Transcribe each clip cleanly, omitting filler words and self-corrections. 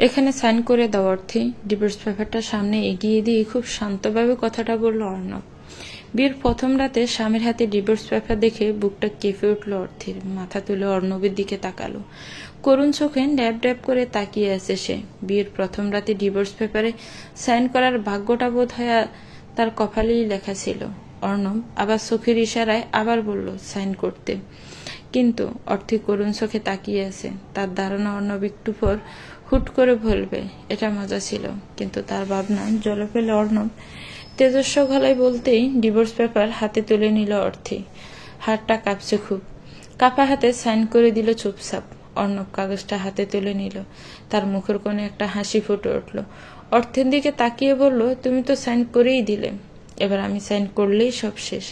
এখানে সাইন করে দাও অর্থে। ডিভোর্স পেপারটা সামনে এগিয়ে দিয়ে খুব শান্তভাবে কথাটা বলল অর্ণব। বিয়ের প্রথম রাতে স্বামীর হাতে ডিভোর্স পেপার দেখে বুকটা কেঁপে উঠল অর্থের। মাথা তুলে অর্ণবের দিকে তাকালো। করুণ চোখে ড্যাব ড্যাব করে তাকিয়ে আছে সে। বিয়ের প্রথম রাতে ডিভোর্স পেপারে সাইন করার ভাগ্যটা বোধ হয় তার কপালেই লেখা ছিল। অর্ণব আবার চোখের ইশারায় আবার বলল সাইন করতে, কিন্তু অর্থে করুণ চোখে তাকিয়ে আছে। তার ধারণা অর্ণব একটু পর হুট করে বলবে এটা মজা ছিল, কিন্তু তার ভাবনা জলে ফেলে অর্ণব তেজস্ব গলায় বলতেই ডিভোর্স পেপার হাতে তুলে নিল অর্থে। হাতটা কাঁপছে খুব, কাঁপা হাতে সাইন করে দিল চুপচাপ। অর্ণব কাগজটা হাতে তুলে নিল। তার মুখের কোণে একটা হাসি ফুটে উঠল। অর্থের দিকে তাকিয়ে বলল, তুমি তো সাইন করেই দিলে, এবার আমি সাইন করলেই সব শেষ।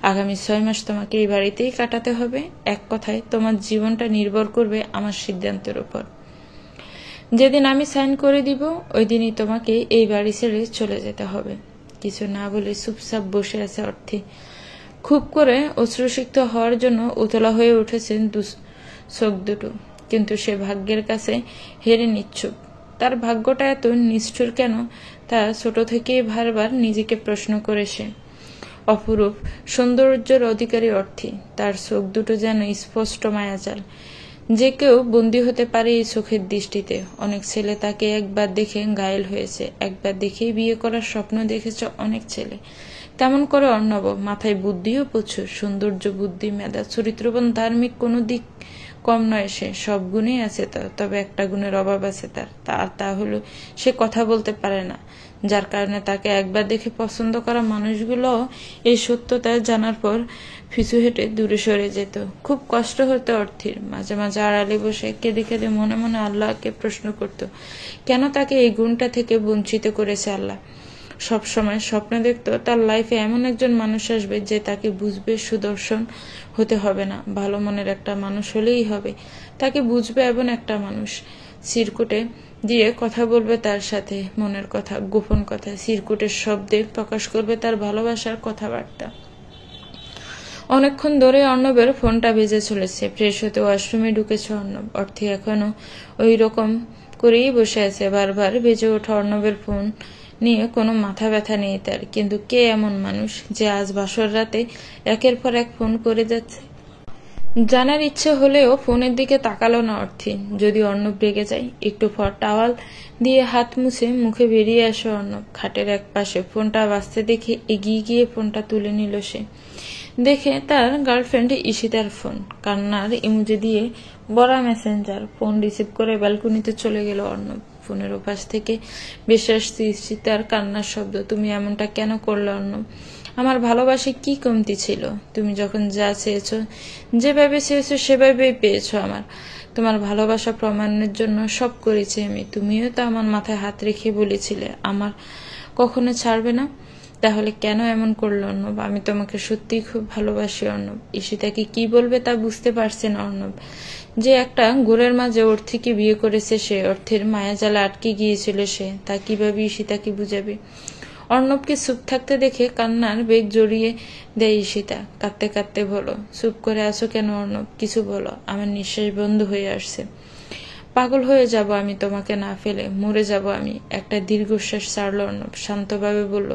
আগামী 6 মাস তোমাকে এই বাড়িতেই কাটাতে হবে। এক কথায় তোমার জীবনটা নির্ভর করবে আমার সিদ্ধান্তের উপর। যেদিন আমি সাইন করে দিব ওই দিনই তোমাকে এই বাড়ি ছেড়ে চলে যেতে হবে। কিছু না বলে চুপচাপ বসে আছে অর্থে। খুব করে অশ্রুসিক্ত হওয়ার জন্য উতলা হয়ে উঠেছেন চোখ দুটো, কিন্তু সে ভাগ্যের কাছে হেরে নিচ্ছুক। তার ভাগ্যটা এত নিষ্ঠুর কেন তা ছোট থেকেই বারবার নিজেকে প্রশ্ন করে সে। অপরূপ সৌন্দর্যের অধিকারী অর্থী, তার চোখ দুটো যেন স্পষ্ট মায়াজাল। যে কেউ বন্দী হতে পারে এই চোখের দৃষ্টিতে। অনেক ছেলে তাকে একবার দেখে ঘায়েল হয়েছে, একবার দেখেই বিয়ে করার স্বপ্ন দেখেছে অনেক ছেলে। তেমন করে অর্ণব, মাথায় বুদ্ধিও প্রচুর, সৌন্দর্য, বুদ্ধি, মেধা, চরিত্রবান, ধার্মিক, কোনো দিক কম নয় সে। সব গুণেই আছে তার, তবে একটা গুণের অভাব আছে তার, তা হলো সে কথা বলতে পারে না। যার কারণে তাকে একবার দেখে পছন্দ করা মানুষগুলো এই সত্যতা জানার পর পিছু হেঁটে দূরে সরে যেত। খুব কষ্ট হতো অর্থের। মাঝে মাঝে আড়ালে বসে কেঁদে কেঁদে মনে মনে আল্লাহকে প্রশ্ন করত, কেন তাকে এই গুণটা থেকে বঞ্চিত করেছে আল্লাহ। সবসময় স্বপ্ন দেখত তার লাইফে এমন একজন মানুষ আসবে যে তাকে বুঝবে। সুদর্শন হতে হবে না, ভালো মনের একটা মানুষ হলেই হবে। তাকে বুঝবে এমন একটা মানুষ, চিরকুটে দিয়ে কথা বলবে তার সাথে, মনের কথা, গোপন কথা চিরকুটের শব্দে প্রকাশ করবে তার ভালোবাসার কথাবার্তা। অনেকক্ষণ ধরে অর্ণবের ফোনটা বেজে চলেছে। ফ্রেশ হতে ওয়াশরুমে ঢুকেছে অর্ণব। অর্থে এখনো ওই রকম করেই বসে আছে। বারবার বেজে ওঠা অর্ণবের ফোন নিয়ে কোনো মাথা ব্যথা নেই তার, কিন্তু কে এমন মানুষ যে আজ বাসর রাতে একের পর এক ফোন করে যাচ্ছে। জানার ইচ্ছে হলেও ফোনের দিকে তাকালো না অর্থী। যদি অর্ণব রেগে যায়, একটু পর টাওয়াল দিয়ে হাত মুছে মুখে বেরিয়ে আসে অর্ণব। খাটের এক পাশে ফোনটা বাজতে দেখে এগিয়ে গিয়ে ফোনটা তুলে নিল সে। দেখে তার গার্লফ্রেন্ড ঈশিতার ফোন। কান্নার ইমোজি দিয়ে বড়া মেসেঞ্জার। ফোন রিসিভ করে ব্যালকনিতে চলে গেল অর্ণব। ফোনের ওপাশ থেকে বেশ আসছে ঈশিতার কান্নার শব্দ। তুমি এমনটা কেন করলে অর্ণব? আমার ভালোবাসে কি কমতি ছিল? তুমি যখন যা চেয়েছো, যেভাবে চেয়েছো সেভাবেই পেয়েছো। তোমার ভালোবাসা প্রমাণের জন্য সব করেছি আমি। তুমিও তো আমার মাথায় হাত রেখে বলেছিলে আমার কখনো ছাড়বে না। তাহলে কেন এমন করলো অর্ণব? আমি তোমাকে সত্যিই খুব ভালোবাসি অর্ণব। ঈশিতাকে কি বলবে তা বুঝতে পারছে না অর্ণব। যে একটা ঘোরের মাঝে অর্থীকে বিয়ে করেছে সে, অর্থের মায়াজালে আটকে গিয়েছিল সে, তা কিভাবে ঈশিতাকে বুঝাবে? অর্ণবকে চুপ থাকতে দেখে কান্নার বেগ জড়িয়ে দেয় ঈশিতা। কাঁদতে কাঁদতে বলো, চুপ করে আছো কেন অর্ণব? কিছু বলো, আমার নিঃশ্বাস বন্ধ হয়ে আসছে। পাগল হয়ে যাব আমি তোমাকে না ফেলে, মরে যাব আমি। একটা দীর্ঘশ্বাস ছাড়ল অর্ণব। শান্তভাবে বলল,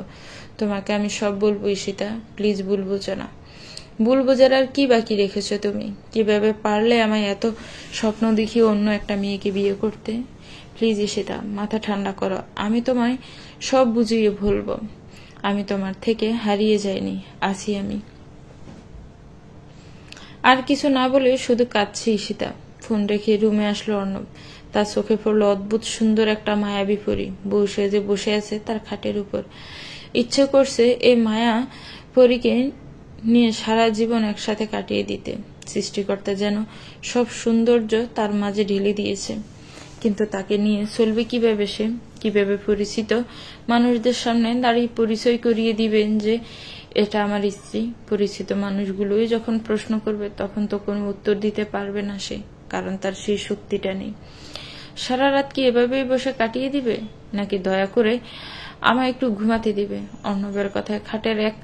তোমাকে আমি সব বলবো ঈশিতা, প্লিজ ভুল বুঝো না। ভুল বোঝার আর কি বাকি রেখেছো তুমি? কিভাবে পারলে আমায় এত স্বপ্ন দেখিয়ে অন্য একটা মেয়েকে বিয়ে করতে? প্লিজ ঈশিতা, মাথা ঠান্ডা করো। আমি তোমায় সব বুঝিয়ে বলবো। আমি তোমার থেকে হারিয়ে যাইনি, আছি আমি। আর কিছু না বলে শুধু কাঁদছে ঈশিতা। ফোন রেখে রুমে আসলো অর্ণব। তার চোখে পড়লো অদ্ভুত সুন্দর একটা মায়াবী পরী। বউ সেজে বসে আছে তার খাটের উপর। ইচ্ছে করছে এই মায়া পরীকে নিয়ে সারা জীবন একসাথে কাটিয়ে দিতে। সৃষ্টিকর্তা যেন সব সৌন্দর্য তার মাঝে ঢেলে দিয়েছে, কিন্তু তাকে নিয়ে চলবে কিভাবে সে? কিভাবে পরিচিত মানুষদের সামনে দাঁড়িয়ে পরিচয় করিয়ে দিবেন যে এটা আমার স্ত্রী? পরিচিত মানুষগুলোই যখন প্রশ্ন করবে তখন তো কোনো উত্তর দিতে পারবে না সে, কারণ তার সেই শক্তিটা নেই। সারা রাত কি এভাবেই বসে কাটিয়ে দিবে, নাকি দয়া করে আমায় একটু ঘুমাতে দিবে? অর্ণবের কথায় খাটের এক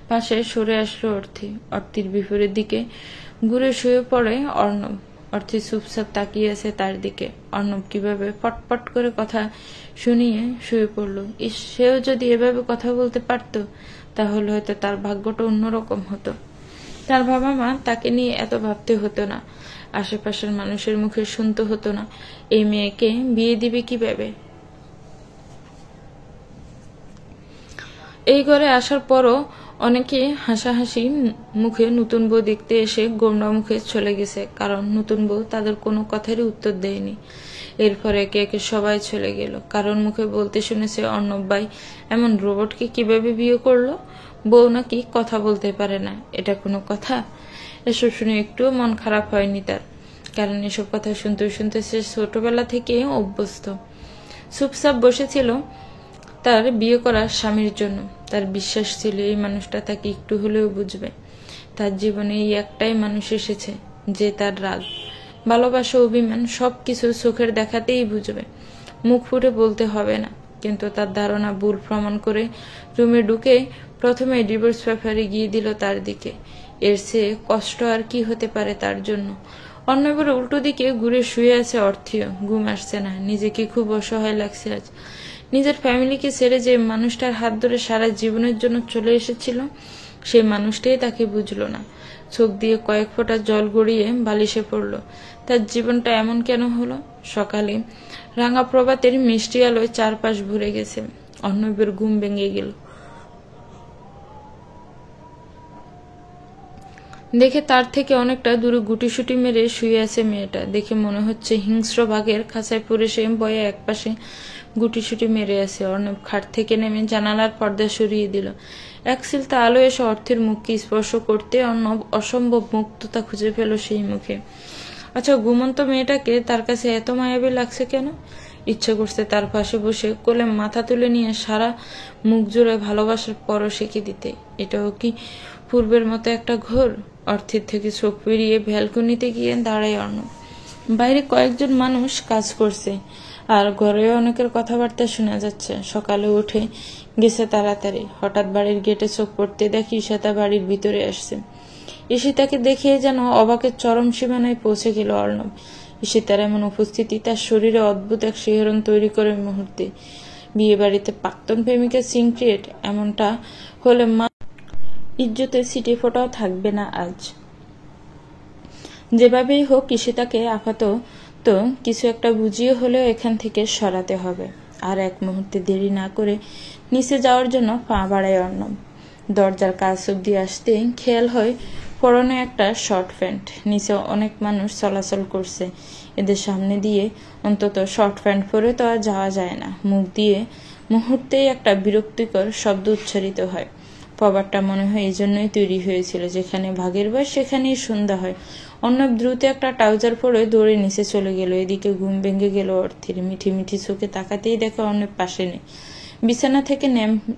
পাশে সরে আসলো অর্থীর বিপরীত দিকে ঘুরে শুয়ে পড়ে অর্ণব। অর্থি চুপচাপ তাকিয়ে আছে তার দিকে। অর্ণব কিভাবে পটপট করে কথা শুনিয়ে শুয়ে পড়ল। সেও যদি এভাবে কথা বলতে পারত তাহলে হয়তো তার ভাগ্যটা অন্যরকম হতো। তার বাবা মা তাকে নিয়ে এত ভাবতে হতো না, আশেপাশের মানুষের মুখে শুনতে হতো না এই মেয়েকে বিয়ে দিবে কিভাবে। এই ঘরে আসার পরও অনেকে হাসাহাসি মুখে নতুন বউ দেখতে এসে গোমরা মুখে চলে গেছে, কারণ নতুন বউ তাদের কোনো কথারই উত্তর দেয়নি। এরপর একে একে সবাই চলে গেল। কারণ মুখে বলতে শুনেছে অর্ণব ভাই এমন রোবটকে কিভাবে বিয়ে করলো, বউ নাকি কথা বলতে পারে না। এটা কোনো কথা? এসব শুনে একটুও মন খারাপ হয়নি তার, কারণ এসব কথা শুনতে শুনতে সে ছোটবেলা থেকে অভ্যস্ত। চুপচাপ বসেছিল তার বিয়ে করার স্বামীর জন্য। তার বিশ্বাস ছিল এই মানুষটা তাকে একটু হলেও বুঝবে। তার জীবনে এই একটাই মানুষ এসেছে যে তার রাগ, ভালোবাসা, অভিমান সবকিছু চোখের দেখাতেই বুঝবে, মুখ ফুটে বলতে হবে না। কিন্তু তার ধারণা ভুল প্রমাণ করে রুমে ঢুকে প্রথমে ডিভোর্স পেপার এগিয়ে দিল তার দিকে। এর চেয়ে কষ্ট আর কি হতে পারে তার জন্য। অর্ণবের উল্টো দিকে ঘুরে শুয়ে আছে অর্থিও। ঘুম আসছে না, নিজেকে খুব অসহায় লাগছে আজ। নিজের ফ্যামিলিকে ছেড়ে যে মানুষটার হাত ধরে সারা জীবনের জন্য চলে এসেছিল সেই মানুষটাই তাকে বুঝলো না। চোখ দিয়ে কয়েক ফোঁটা জল গড়িয়ে বালিশে পড়ল। তার জীবনটা এমন কেন হলো? সকালে রাঙা প্রভাতের মিষ্টি আলোয় চারপাশ ভরে গেছে। অর্ণবের ঘুম ভেঙে গেল। দেখে তার থেকে অনেকটা দূরে গুটিসুটি মেরে শুয়ে আছে মেয়েটা। দেখে মনে হচ্ছে হিংস্র বাঘের খাঁচায় পড়ে সে বয়ে একপাশে গুটিসুটি মেরে আছে। অর্ণব খাট থেকে নেমে জানালার পর্দা সরিয়ে দিল। এক সিলতা আলো এসে অর্থের মুখকে স্পর্শ করতে অর্ণব অসম্ভব মুক্ততা খুঁজে পেল সেই মুখে। আচ্ছা, ঘুমন্ত মেয়েটাকে তার কাছে এত মায়াবী লাগছে কেন? ইচ্ছে করছে তার পাশে বসে কোলে মাথা তুলে নিয়ে সারা মুখ জুড়ে ভালোবাসার পরশ এঁকে দিতে। এটাও কি পূর্বের মতো একটা ঘোর? অর্থের থেকে চোখ পেরিয়ে ব্যালকনিতে গিয়ে দাঁড়ায় অর্ণব। বাইরে কয়েকজন মানুষ কাজ করছে আর ঘরেও অনেকের কথাবার্তা শোনা যাচ্ছে। সকালে উঠে গেছে তাড়াতাড়ি। হঠাৎ বাড়ির গেটে চোখ পড়তে দেখি ঈশিতা বাড়ির ভিতরে আসছে। ঈশিতাকে দেখে যেন অবাকের চরম সীমানায় পৌঁছে গেল অর্ণব। ঈশিতার এমন উপস্থিতি তার শরীরে অদ্ভুত এক শিহরণ তৈরি করে মুহূর্তে। বিয়ে বাড়িতে প্রাক্তন প্রেমিকের সিক্রেট এমনটা হলে মা ইজ্জতের সিটি ফোটাও থাকবে না আজ। যেভাবেই হোক ঈশিতাকে আপাতত কিছু একটা বুঝিয়ে হলেও এখান থেকে সরাতে হবে। আর এক মুহূর্তে দেরি না করে নিচে যাওয়ার জন্য পা বাড়ায় অর্ণব। দরজার কাছ অব্দি আসতে খেয়াল হয় পরনে একটা শর্ট প্যান্ট। নিচে অনেক মানুষ চলাচল করছে। এদের সামনে দিয়ে অন্তত শর্ট প্যান্ট পরে তো আর যাওয়া যায় না। মুখ দিয়ে মুহূর্তেই একটা বিরক্তিকর শব্দ উচ্চারিত হয়। পবারটা মনে হয় এই জন্যই তৈরি হয়েছিল, যেখানে ভাগের বয়স সেখানেই সন্ধ্যা হয়। অর্ণব দ্রুত একটা ট্রাউজার পরে দৌড়ে নিচে চলে গেল। এদিকে ঘুম ভেঙে গেল অর্থের। মিঠি মিঠি চোখে তাকাতেই দেখা অর্ণব পাশে নেই। বিছানা থেকে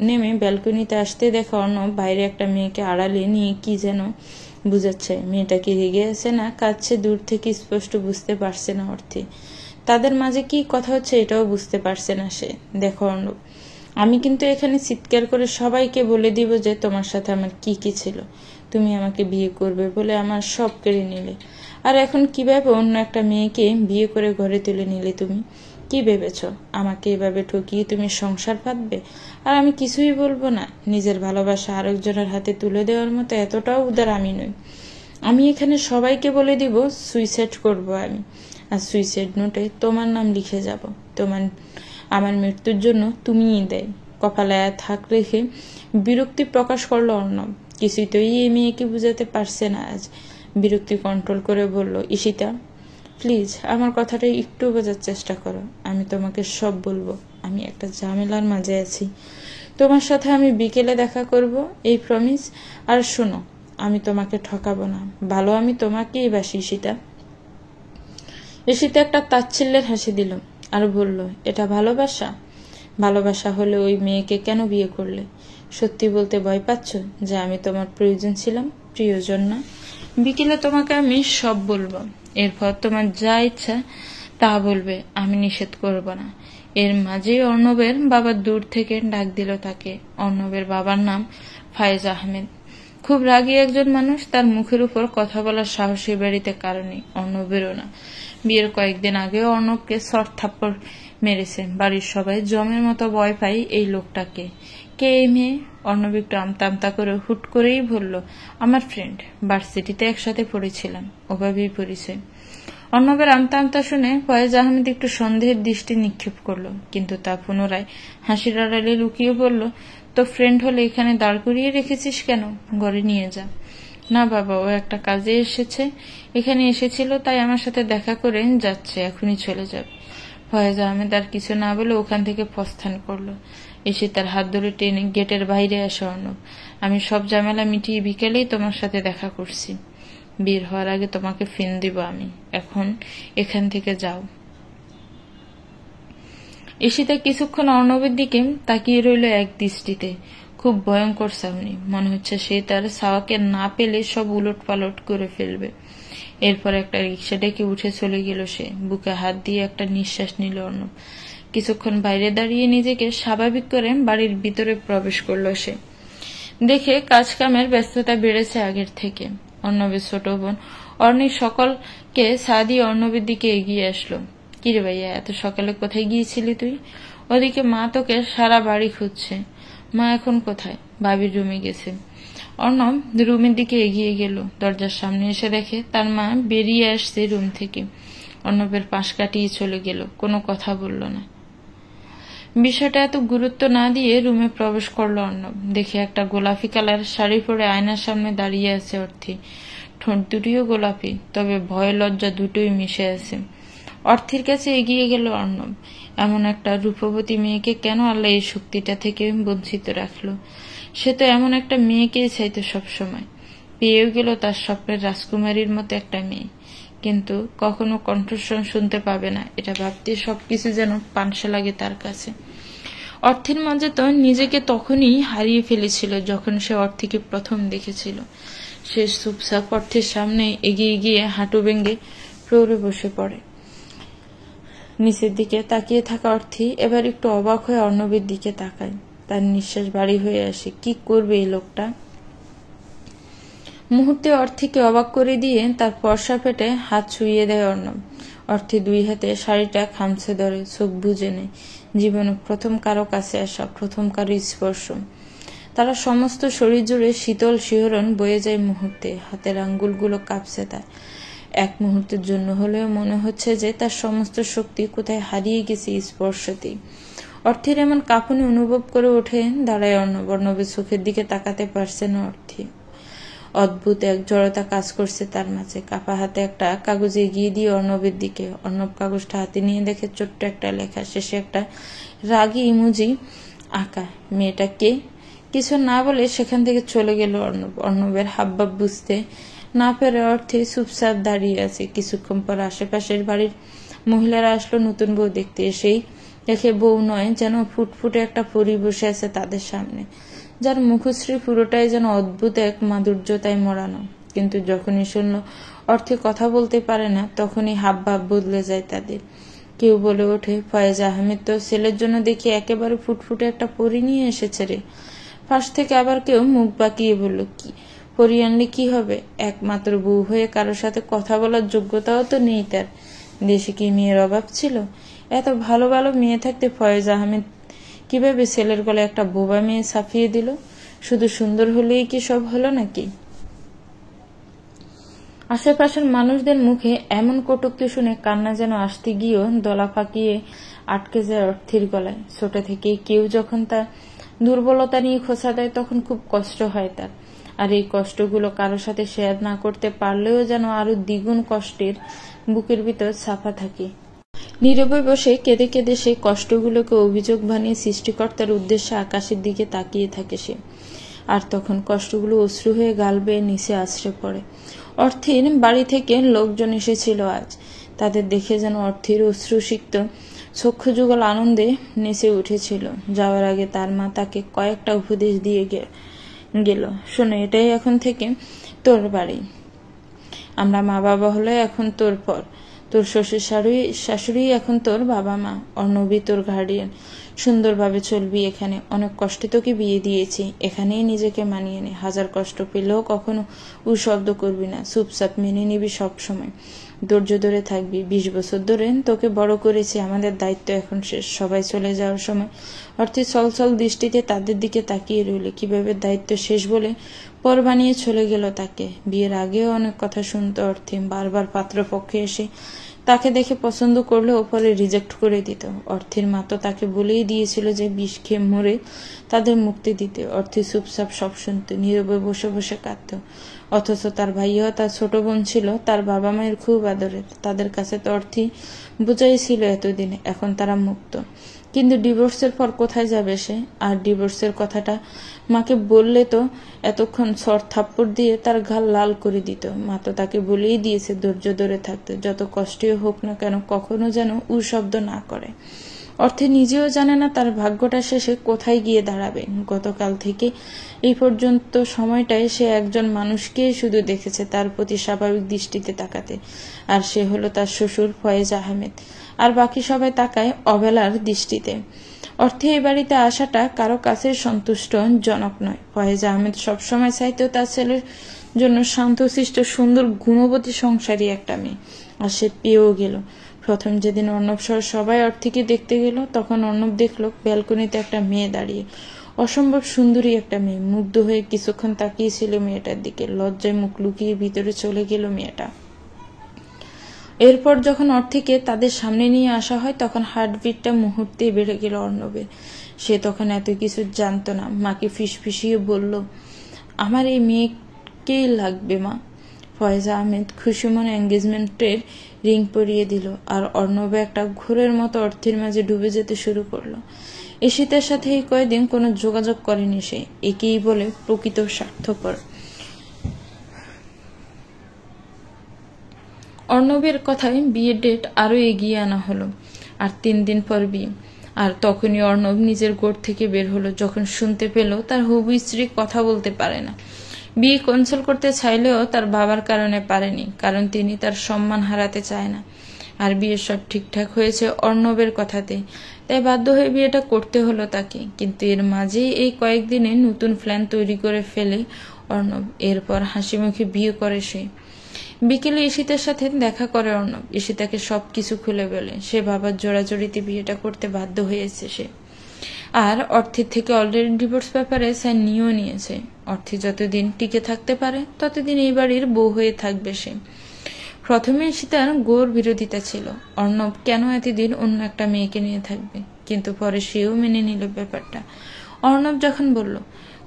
নেমে ব্যালকনিতে আসতে দেখা অর্ণব বাইরে একটা মেয়েকে আড়ালে নিয়ে কি যেন বুঝাচ্ছে। মেয়েটা কি রেগে আছে না কাঁদছে দূর থেকে স্পষ্ট বুঝতে পারছে না অর্থে। তাদের মাঝে কি কথা হচ্ছে এটাও বুঝতে পারছে না সে। দেখো অর্ণব, আমি কিন্তু এখানে চিৎকার করে সবাইকে বলে দিব যে তোমার সাথে আমার কি কি ছিল। তুমি আমাকে বিয়ে করবে বলে আমার সব কেড়ে নিলে, আর এখন কিভাবে অন্য একটা মেয়েকে বিয়ে করে ঘরে তুলে নিলে? তুমি কি ভেবেছ আমাকে এভাবে ঠকিয়ে তুমি সংসার পাতবে? আর আমি কিছুই বলবো না। নিজের ভালোবাসা আরেকজনের হাতে তুলে দেওয়ার মতো এতটাও উদার আমি নই। আমি এখানে সবাইকে বলে দিব সুইসাইড করব আমি, আর সুইসাইড নোটে তোমার নাম লিখে যাব। আমার মৃত্যুর জন্য তুমিই দেয়। কপালে থাক রেখে বিরক্তি প্রকাশ করলো অর্ণব। কিছুই তো এই মেয়েকে বুঝাতে পারছে না আজ। বিরক্তি কন্ট্রোল করে বলল, ঈশিতা প্লিজ আমার কথাটা একটু বোঝার চেষ্টা করো। আমি তোমাকে সব বলবো। আমি একটা ঝামেলার মাঝে আছি। তোমার সাথে আমি বিকেলে দেখা করব, এই প্রমিস। আর শোনো, আমি তোমাকে ঠকাবো না। ভালো আমি তোমাকেই বাসি ঈশিতা। ঈশিতা একটা তাচ্ছিল্যের হাসি দিল আর বলল, এটা ভালোবাসা? ভালোবাসা হলে ওই মেয়েকে কেন বিয়ে করলে? সত্যি বলতে ভয় পাচ্ছ যে আমি তোমার প্রয়োজন ছিলাম? প্রিয়জন না। বিকেলে তোমাকে আমি সব বলবো। এরপর তোমার যা ইচ্ছা তা বলবে, আমি নিষেধ করব না। এর মাঝেই অর্ণবের বাবা দূর থেকে ডাক দিল তাকে। অর্ণবের বাবার নাম ফায়েজ আহমেদ। খুব রাগী একজন মানুষ, তার মুখের উপর কথা বলার সাহস এই বাড়িতে কারণে অর্ণবেরও না। বিয়ের কয়েকদিন আগেও অর্ণবকে সর থাপ্পড় মেরেছে। বাড়ির সবাই জমের মতো ভয় পাই এই লোকটাকে। কে এই মেয়ে? অর্ণব একটু আমতা আমতা করে হুট করেই বলল, আমার ফ্রেন্ড, ভার্সিটিতে একসাথে পড়েছিলাম। ওভাবেই পরিচয়। অর্ণবের আমতা আমতা শুনে ফয়েজ আহমেদ একটু সন্দেহের দৃষ্টি নিক্ষেপ করলো, কিন্তু তা পুনরায় হাসির আড়ালে লুকিয়ে বলল, তো ফ্রেন্ড হলে এখানে দাঁড় করিয়ে রেখেছিস কেন? ঘরে নিয়ে যা। না বাবা, ও একটা কাজে এসেছে, এখানে এসেছিল, তাই আমার সাথে দেখা করে যাচ্ছে, এখনই চলে যাবে। ফয়েজ আহমেদ আর কিছু না বলে ওখান থেকে প্রস্থান করলো। এসে তার হাত ধরে টেনে গেটের বাইরে আসে অর্ণব। আমি সব ঝামেলা মিটিয়ে বিকেলেই তোমার সাথে দেখা করছি। বের হওয়ার আগে তোমাকে ফোন দিব আমি। এখন এখান থেকে যাও। ঈশিতা কিছুক্ষণ অর্ণবের দিকে তাকিয়ে রইল এক দৃষ্টিতে। খুব ভয়ঙ্কর সামনে, মনে হচ্ছে সে তার সাওয়াকে না পেলে সব উলট পালট করে ফেলবে। এরপর একটা রিক্সা ডেকে উঠে চলে গেল সে। বুকে হাত দিয়ে একটা নিঃশ্বাস নিল অর্ণব। কিছুক্ষণ বাইরে দাঁড়িয়ে নিজেকে স্বাভাবিক করে বাড়ির ভিতরে প্রবেশ করল সে। দেখে কাজ কামের ব্যস্ততা বেড়েছে আগের থেকে। অর্ণবের ছোট বোন অর্ণি সকলকে চা দিয়ে অর্ণবের দিকে এগিয়ে আসলো। কিরে ভাইয়া, এত সকালে কোথায় গিয়েছিলি তুই? ওদিকে মা তোকে সারা বাড়ি খুঁজছে। মা এখন কোথায়? ভাবির রুমে গেছে। অর্ণব রুমের দিকে এগিয়ে গেল। দরজার সামনে এসে দেখে তার মা বেরিয়ে আসছে রুম থেকে। অর্ণবের পাশ কাটিয়ে চলে গেল, কোনো কথা বলল না। বিষয়টা এত গুরুত্ব না দিয়ে রুমে প্রবেশ করলো অর্ণব। দেখে একটা গোলাপি কালার শাড়ি পরে আয়নার সামনে দাঁড়িয়ে আছে অর্থী। ঠোঁট দুটিও গোলাপি, তবে ভয় লজ্জা দুটোই মিশে আছে। অর্থের কাছে এগিয়ে গেল অর্ণব। এমন একটা রূপবতী মেয়েকে কেন আল্লাহ এই শক্তিটা থেকে বঞ্চিত রাখলো? সে তো এমন একটা মেয়েকেই চাইতো সবসময়। পেয়েও গেল তার স্বপ্নের রাজকুমারীর মতো একটা মেয়ে, কিন্তু কখনো কণ্ঠস্বর শুনতে পাবে না, এটা ভাবতে সবকিছু যেন পানসা লাগে তার কাছে। অর্থের মাঝে তো নিজেকে তখনই হারিয়ে ফেলেছিল যখন সে অর্থীকে প্রথম দেখেছিল। সে চুপচাপ অর্থের সামনে এগিয়ে গিয়ে হাঁটু ভেঙে ফ্লোরে বসে পড়ে। নিচের দিকে তাকিয়ে থাকা অর্থী এবার একটু অবাক হয়ে অর্ণবের দিকে তাকায়। তার নিঃশ্বাস ভারী হয়ে আসে। কি করবে এই লোকটা? মুহূর্তে অর্থীকে অবাক করে দিয়ে তার পর্সা পেটে হাত ছুঁয়ে দেয় অর্ণব। অর্থী দুই হাতে শাড়িটা খামছে ধরে, চোখ বুজে নেয়। জীবনে প্রথম কারো কাছে আসা, প্রথম কারো স্পর্শ। তারা সমস্ত শরীর জুড়ে শীতল শিহরণ বয়ে যায় মুহূর্তে। হাতের আঙ্গুলগুলো কাঁপছে তার। এক মুহূর্তের জন্য হলেও মনে হচ্ছে যে তার সমস্ত শক্তি কোথায় হারিয়ে গেছে স্পর্শতেই। অর্থের এমন কাঁপুনি অনুভব করে ওঠে দাঁড়ায় অর্ণব। অর্ণবের চোখের দিকে তাকাতে পারছে না অর্থী। অদ্ভুত এক জড়তা কাজ করছে তার মাঝে। কাপা হাতে একটা কাগজ এগিয়ে দিয়ে অর্ণবের দিকে। অর্ণব কাগজটা হাতে নিয়ে দেখে ছোট্ট একটা লেখা, শেষে একটা রাগী ইমোজি আঁকা। মেয়েটা কে? কিছু না বলে সেখান থেকে চলে গেল অর্ণব। অর্ণবের হাবভাব বুঝতে না পেরে অর্থে চুপচাপ দাঁড়িয়ে আছে। কিছুক্ষণ পর আশেপাশের বাড়ির মহিলারা আসলো নতুন বউ দেখতে। এসেই দেখে বউ নয়, যেন ফুটফুটে একটা পরী বসে আছে তাদের সামনে, যার মুখশ্রী পুরোটাই যেন অদ্ভুত এক মাধুর্যতায় মোড়ানো। কিন্তু যখনই শুনল অর্থে কথা বলতে পারে না, তখনই হাবভাব বদলে যায় তাদের। কেউ বলে ওঠে, ফয়েজ আহমেদ তো ছেলের জন্য দেখি একেবারে ফুটফুটে একটা পরী নিয়ে এসেছে রে। পাশ থেকে আবার কেউ মুখ বাঁকিয়ে বলল, কি পরী আনলে কি হবে? একমাত্র বউ হয়ে কারোর সাথে কথা বলার যোগ্যতাও তো নেই তার। দেশে কি মেয়ের অভাব ছিল? এত ভালো ভালো মেয়ে থাকতে ফয়েজ আহমেদ কিভাবে ছেলের গলায় একটা বোবা মেয়ে ছাপিয়ে দিল? শুধু সুন্দর হলেই কি সব হলো নাকি? আশেপাশের মানুষদের মুখে এমন কটূক্তি শুনে কান্না যেন আসতে গিয়েও দলা ফাঁকিয়ে আটকে যায় অর্থের গলায়। ছোট থেকেই কেউ যখন তার দুর্বলতা নিয়ে খোঁচা দেয়, তখন খুব কষ্ট হয় তার। আর এই কষ্টগুলো কারোর সাথে শেয়ার না করতে পারলেও যেন আরো দ্বিগুণ কষ্টের বুকের ভিতর ছাপা থাকে। নীরবে বসে কেঁদে কেঁদে সে কষ্টগুলোকে অভিযোগ বানিয়ে সৃষ্টিকর্তার উদ্দেশ্যে আকাশের দিকে তাকিয়ে থাকে সে। আর তখন কষ্টগুলো অশ্রু হয়ে গাল বেয়ে নিচে আছড়ে পড়ে। অর্থীর বাড়ি থেকে লোকজন এসেছিল আজ। তাদের দেখে যেন অর্থীর অশ্রুসিক্ত চক্ষুযুগল আনন্দে নেচে উঠেছিল। যাওয়ার আগে তার মা তাকে কয়েকটা উপদেশ দিয়ে গেল। শোনো, এটাই এখন থেকে তোর বাড়ি। আমরা মা বাবা হলে এখন তোর পর। তোর শ্বশুর শাশুড়ি এখন তোর বাবা মা, অর্ণবী তোর গার্ডিয়ান। সুন্দরভাবে চলবি এখানে। অনেক কষ্টে তোকে বিয়ে দিয়েছি, এখানেই নিজেকে মানিয়ে নে। হাজার কষ্ট পেলেও কখনো শব্দ করবি না, চুপচাপ মেনে নিবি সব সময়। ধৈর্য ধরে থাকবি। 20 বছর ধরে তোকে বড় করেছি, আমাদের দায়িত্ব এখন শেষ। সবাই চলে যাওয়ার সময় অর্থে ছলছল দৃষ্টিতে তাদের দিকে তাকিয়ে রইল। কিভাবে দায়িত্ব শেষ বলে পর বানিয়ে চলে গেল তাকে। বিয়ের আগেও অনেক কথা শুনতো অর্থে, বারবার পাত্রপক্ষে এসে তাকে দেখে পছন্দ করলেও পরে রিজেক্ট করে দিত। অর্থের মা তো তাকে বলেই দিয়েছিল যে বিষ খেয়ে মরে তাদের মুক্তি দিতে। অর্থে চুপচাপ সব শুনত, নীরবে বসে বসে কাঁদত। অথচ তার ভাইও তার ছোট বোন ছিল তার বাবা মায়ের খুব আদরের। তাদের কাছে তো অর্থই বোঝাই ছিল এতদিনে, এখন তারা মুক্ত। কিন্তু ডিভোর্সের পর কোথায় যাবে সে? আর ডিভোর্সের কথাটা মাকে বললে তো এতক্ষণ ছড় থাপ্পড় দিয়ে তার গাল লাল করে দিত। মা তো তাকে বলেই দিয়েছে ধৈর্য ধরে থাকতে, যত কষ্টই হোক না কেন কখনো যেন শব্দ না করে। অর্থে নিজেও জানে না তার ভাগ্যটা শেষে কোথায় গিয়ে দাঁড়াবে। গতকাল থেকে এই পর্যন্ত সময়টায় সে একজন মানুষকেই শুধু দেখেছে তার প্রতি স্বাভাবিক দৃষ্টিতে তাকাতে, আর সে হলো তার শ্বশুর ফয়েজ আহমেদ। আর বাকি সবাই তাকায় অবহেলার দৃষ্টিতে। অর্থে এই বাড়িতে আসাটা কারো কাছে সন্তুষ্টজনক নয়। ফয়েজ আহমেদ সবসময় চাইতো তার ছেলের জন্য শান্তশিষ্ট সুন্দর গুণবতী সংসারী একটা মেয়ে, আর সে পেয়েও গেল। প্রথম যেদিন অর্ণব সহ সবাই অর্থীকে দেখতে গেল, তখন অর্ণব দেখল ব্যালকনিতে একটা মেয়ে দাঁড়িয়ে, অসম্ভব সুন্দরী একটা মেয়ে। মুগ্ধ হয়ে কিছুক্ষণ তাকিয়েছিল মেয়েটার দিকে, লজ্জায় মুখ লুকিয়ে ভিতরে চলে গেল মেয়েটা। এরপর যখন অর্থীকে তাদের সামনে নিয়ে আসা হয়, তখন হার্টবিটটা মুহূর্তেই বেড়ে গেল অর্ণবের। সে তখন এত কিছু জানতো না। মাকে ফিসফিসিয়ে বলল, আমার এই মেয়েকেই লাগবে মা। ফয়েজ আহমেদ খুশি মনে এঙ্গেজমেন্টের রিং পরিয়ে দিল, আর অর্ণবে একটা ঘোরের মতো অর্থের মাঝে ডুবে যেতে শুরু করলো। ঈশিতার সাথে এই কয়েকদিন কোনো যোগাযোগ করেনি সে, একেই বলে প্রকৃত স্বার্থপর। অর্ণবের কথায় বিয়ের ডেট আরো এগিয়ে আনা হলো, আর 3 দিন পর বিয়ে। আর তখনই অর্ণব নিজের গোড় থেকে বের হলো, যখন শুনতে পেল তার হবু স্ত্রী কথা বলতে পারে না। বিয়ে ক্যান্সেল করতে চাইলেও তার বাবার কারণে পারেনি, কারণ তিনি তার সম্মান হারাতে চায় না। আর বিয়ে সব ঠিকঠাক হয়েছে অর্ণবের কথাতে, তাই বাধ্য হয়ে বিয়েটা করতে হলো তাকে। কিন্তু এর মাঝেই এই কয়েকদিনে নতুন প্ল্যান তৈরি করে ফেলে অর্ণব। এরপর হাসি মুখে বিয়ে করে সে। বিকেলে ঈশিতার সাথে দেখা করে অর্ণব। ঈশিতাকে সবকিছু খুলে বলে সে বাবার জোড়াজড়িতে বিয়েটা করতে বাধ্য হয়েছে সে। আর অর্থের থেকে অলরেডি ডিভোর্স ব্যাপারে সাইন নিয়েও নিয়েছে। অর্থে যতদিন টিকে থাকতে পারে ততদিন এই বাড়ির বউ হয়ে থাকবে সে। প্রথমে ঈশিতার ঘোর বিরোধিতা ছিল, অর্ণব কেন এতদিন অন্য একটা মেয়েকে নিয়ে থাকবে, কিন্তু পরে সেও মেনে নিল ব্যাপারটা। অর্ণব যখন বলল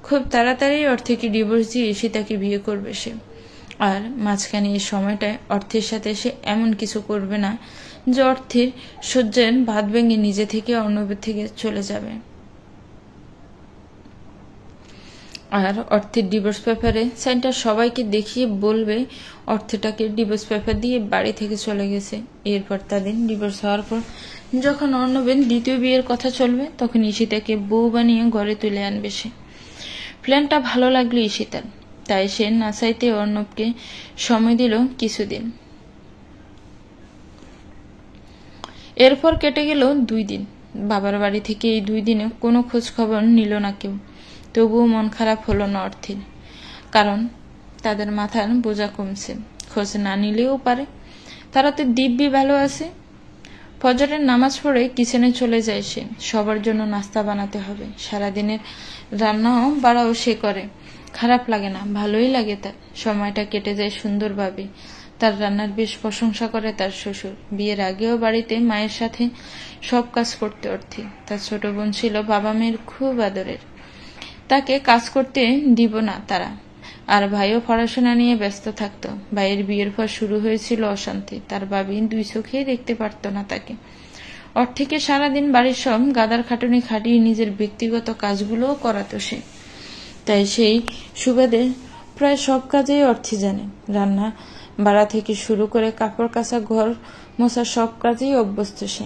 খুব তাড়াতাড়ি অর্থকে ডিভোর্স দিয়ে ঈশিতাকে বিয়ে করবে সে, আর মাঝখানে এই সময়টায় অর্থের সাথে সে এমন কিছু করবে না যে অর্থের সহ্যের ভাত ভেঙে নিজে থেকে অর্ণবের থেকে চলে যাবে। আর অর্থের ডিভোর্স পেপারে সাইনটা সবাইকে দেখিয়ে বলবে অর্থটাকে ডিভোর্স পেপার দিয়ে বাড়ি থেকে চলে গেছে। এরপর তাদের ডিভোর্স হওয়ার পর যখন অর্ণবের দ্বিতীয় বিয়ের কথা চলবে, তখন ঈশিতাকে বউ বানিয়ে ঘরে তুলে আনবে সে। প্ল্যানটা ভালো লাগলো ঈশিতার, তাই সে না চাইতে অর্ণবকে সময় দিল কিছুদিন। এরপর কেটে গেল 2 দিন। বাবার বাড়ি থেকে এই 2 দিনে কোনো খোঁজ খবর নিল না কেউ। তবুও মন খারাপ হলো না অর্থের, কারণ তাদের মাথার বোঝা কমছে। খোঁজ না নিলেও পারে, তারা তো দিব্যি ভালো আছে। ফজরের নামাজ পড়ে কিচেনে চলে যায় সে। সবার জন্য নাস্তা বানাতে হবে, সারাদিনের রান্নাও বাড়াও সে করে। খারাপ লাগে না, ভালোই লাগে তার। সময়টা কেটে যায় সুন্দরভাবে। তার রান্নার বেশ প্রশংসা করে তার শ্বশুর। বিয়ের আগেও বাড়িতে মায়ের সাথে সব কাজ করতে অর্থে। তার ছোট বোন ছিল বাবা মেয়ের খুব আদরের, তাকে কাজ করতে দিব না তারা। আর ভাইও পড়াশোনা নিয়ে ব্যস্ত থাকতো। ভাইয়ের বিয়ের পর শুরু হয়েছিল অশান্তি। তার বাবি 2 চোখেই দেখতে পারত না তাকে। অর্থেকে সারাদিন বাড়ির সব গাদার খাটুনি খাটিয়ে নিজের ব্যক্তিগত কাজগুলোও করাতো সে। তাই সেই সুবাদে প্রায় সব কাজেই অর্থে জানে। রান্না বাড়া থেকে শুরু করে কাপড় কাচা, ঘর মোছা সব কাজেই অভ্যস্ত সে।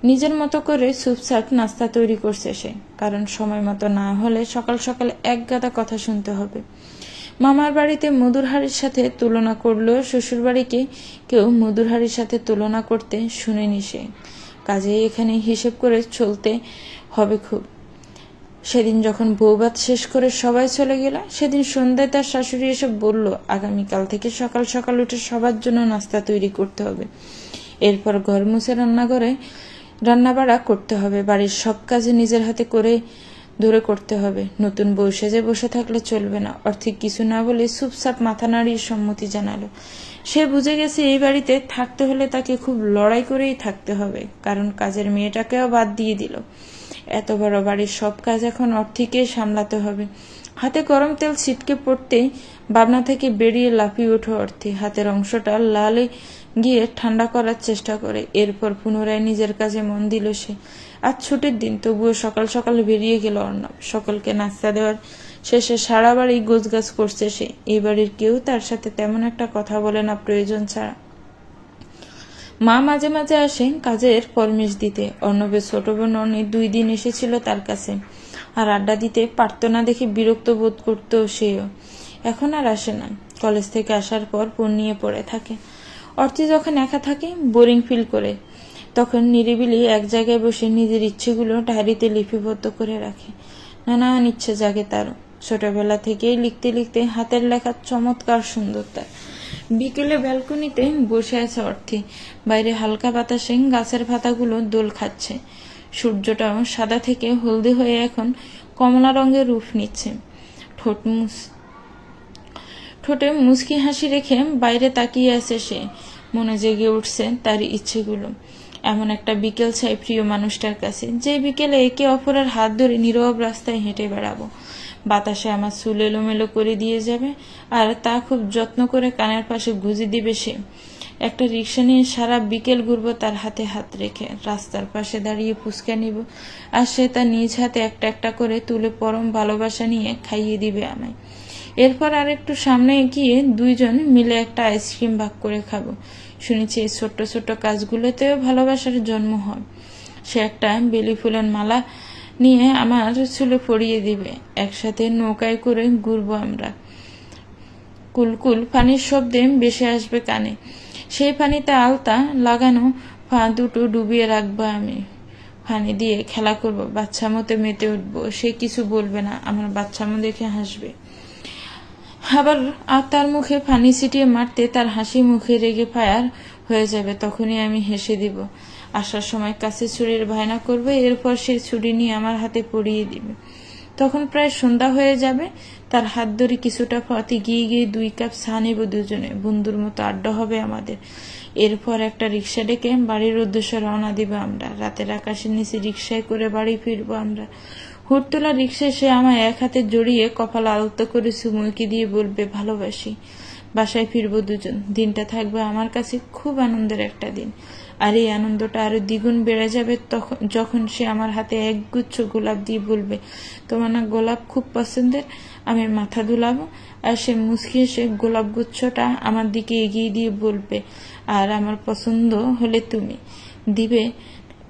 নিজের মতো করে চুপচাপ নাস্তা তৈরি করছে সে, কারণ সময় মতো না হলে সকাল সকাল এক গাদা কথা শুনতে হবে। মামার বাড়িতে মধুর হাড়ির সাথে তুলনা করলেও শ্বশুর বাড়িকে কেউ মধুর হাড়ির সাথে তুলনা করতে শুনেনি সে। কাজেই এখানে হিসেব করে চলতে হবে খুব। সেদিন যখন বউভাত শেষ করে সবাই চলে গেল, সেদিন সন্ধ্যায় তার শাশুড়ি এসে বলল, আগামীকাল থেকে সকাল সকাল উঠে সবার জন্য নাস্তা তৈরি করতে হবে। এরপর ঘর মুছে রান্নাঘরে রান্নাবাড়া করতে হবে। বাড়ির সব কাজে নিজের হাতে করে ধরে করতে হবে। নতুন বউ সেজে বসে থাকলে চলবে না। অর্থিক কিছু না বলে চুপচাপ মাথা নাড়িয়ে সম্মতি জানালো। সে বুঝে গেছে এই বাড়িতে থাকতে হলে তাকে খুব লড়াই করেই থাকতে হবে, কারণ কাজের মেয়েটাকেও বাদ দিয়ে দিল। এত বড় বাড়ির সব কাজ এখন অর্থিকেই সামলাতে হবে। হাতে গরম তেল ছিটকে পড়তেই ভাবনা থেকে বেরিয়ে লাফিয়ে ওঠে অর্থি। হাতের অংশটা লালে গিয়ে ঠান্ডা করার চেষ্টা করে। এরপর পুনরায় নিজের কাজে মন দিল সে। আজ ছুটির দিন, তবুও সকাল সকাল বেরিয়ে গেল অর্ণব। সকলকে নাস্তা দেওয়ার শেষে সারা বাড়ি গোছগাছ করছে সে। এই বাড়ির কেউ তার সাথে তেমন একটা কথা বলে না প্রয়োজন ছাড়া। মা মাঝে মাঝে আসে কাজের পরামর্শ দিতে। অর্ণবের ছোট বোন অনি 2 দিন এসেছিল তার কাছে, আর আড্ডা দিতে পারত না দেখে বিরক্ত বোধ করতো সেও। এখন আর আসে না। কলেজ থেকে আসার পর ফোন নিয়ে পড়ে থাকে। অর্থি যখন একা থাকে, বোরিং ফিল করে, তখন নিরিবিলি এক জায়গায় বসে নিজের ইচ্ছেগুলো ডায়েরিতে লিপিবদ্ধ করে রাখে। নানান ইচ্ছে জাগে তারও। ছোটবেলা থেকেই লিখতে লিখতে হাতের লেখার চমৎকার সুন্দরতা। বিকেলে ব্যালকনিতে বসে আছে অর্থি। বাইরে হালকা বাতাসে গাছের পাতাগুলো দোল খাচ্ছে। সূর্যটাও সাদা থেকে হলদে হয়ে এখন কমলা রঙের রূপ নিচ্ছে। ঠোঁটে মুচকি হাসি রেখে বাইরে তাকিয়ে আছে সে। মনে জেগে উঠছে তার ইচ্ছেগুলো। এমন একটা বিকেল চাই প্রিয় মানুষটার কাছে, যে বিকেলে একে অপরের হাত ধরে নীরব রাস্তায় হেঁটে বেড়াবো। বাতাসে আমার চুল এলোমেলো করে দিয়ে যাবে, আর তা খুব যত্ন করে কানের পাশে গুঁজে দিবে সে। একটা রিক্সা নিয়ে সারা বিকেল ঘুরবো তার হাতে হাত রেখে। রাস্তার পাশে দাঁড়িয়ে ফুচকা নিব, আর সে তা নিজ হাতে একটা একটা করে তুলে পরম ভালোবাসা নিয়ে খাইয়ে দিবে আমায়। এরপর আর একটু সামনে এগিয়ে 2 জন মিলে একটা আইসক্রিম ভাগ করে খাবো। শুনেছি এই ছোট্ট ছোট্ট কাজগুলোতেও ভালোবাসার জন্ম হয়। সে একটা বেলি ফুলের মালা নিয়ে আমার চুলে পরিয়ে দিবে। একসাথে নৌকায় করে ঘুরবো আমরা। কুলকুল পানির শব্দে ভেসে আসবে কানে। সেই পানিতে আলতা লাগানো পা দুটো ডুবিয়ে রাখবো আমি। পানি দিয়ে খেলা করব, বাচ্চা মতো মেতে উঠবো। সে কিছু বলবে না, আমার বাচ্চামো দেখে হাসবে। আবার তার মুখে পানি ছিটিয়ে মারতে তার হাসি মুখে রেগে ফায়ার হয়ে যাবে। তখনই আমি হেসে দিব। আসার সময় কাছে ছুরির বায়না করবে, এরপর সে ছুরি নিয়ে আমার হাতে পরিয়ে দিবে। তখন প্রায় সন্ধ্যা হয়ে যাবে। তার হাত ধরে কিছুটা পথ এগিয়ে গিয়ে 2 কাপ চা নেব দুজনে। বন্ধুর মতো আড্ডা হবে আমাদের। এরপর একটা রিক্সা ডেকে বাড়ির উদ্দেশ্যে রওনা দিব আমরা। রাতের আকাশের নিচে রিক্সায় করে বাড়ি ফিরবো আমরা। হুড়তোলা রিক্সায় সে আমায় এক হাতে জড়িয়ে কপাল আলতো করে চুমুকি দিয়ে বলবে ভালোবাসি। বাসায় ফিরবো দুজন। দিনটা থাকবে আমার কাছে খুব আনন্দের একটা দিন। আর এই আনন্দটা আরো দ্বিগুণ বেড়ে যাবে যখন সে আমার হাতে একগুচ্ছ গোলাপ দিয়ে বলবে, তোমার না গোলাপ খুব পছন্দের? আমি মাথা দুলাবো, আর সে মুচকি এসে গোলাপ গুচ্ছটা আমার দিকে এগিয়ে দিয়ে বলবে, আর আমার পছন্দ হলে তুমি দিবে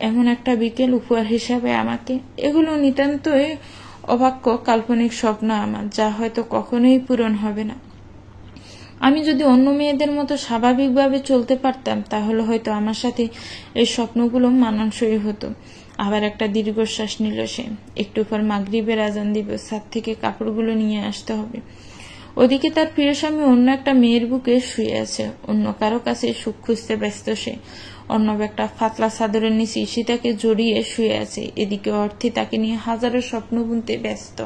এমন একটা বিকেল উপহার হিসাবে আমাকে। এগুলো নিতান্তই অবাক্য কাল্পনিক স্বপ্ন আমার, যা হয়তো কখনোই পূরণ হবে না। আমি যদি অন্য মেয়েদের মতো স্বাভাবিকভাবে চলতে পারতাম, তাহলে হয়তো আমার সাথে এই স্বপ্নগুলো মানানসই হতো। আবার একটা দীর্ঘশ্বাস নিল সে। একটু পর মাগরিবের আজান দিব। ছাদ থেকে কাপড়গুলো নিয়ে আসতে হবে। ওদিকে তার প্রিয় স্বামী অন্য একটা মেয়ের বুকে শুয়ে আছে। অন্য কারো কাছে সুখ খুঁজতে ব্যস্ত সে। অর্ণব একটা পাতলা চাদরের নিচে ঈশিতাকে জড়িয়ে শুয়ে আছে। এদিকে অর্থী তাকে নিয়ে হাজারো স্বপ্ন বুনতে ব্যস্ত।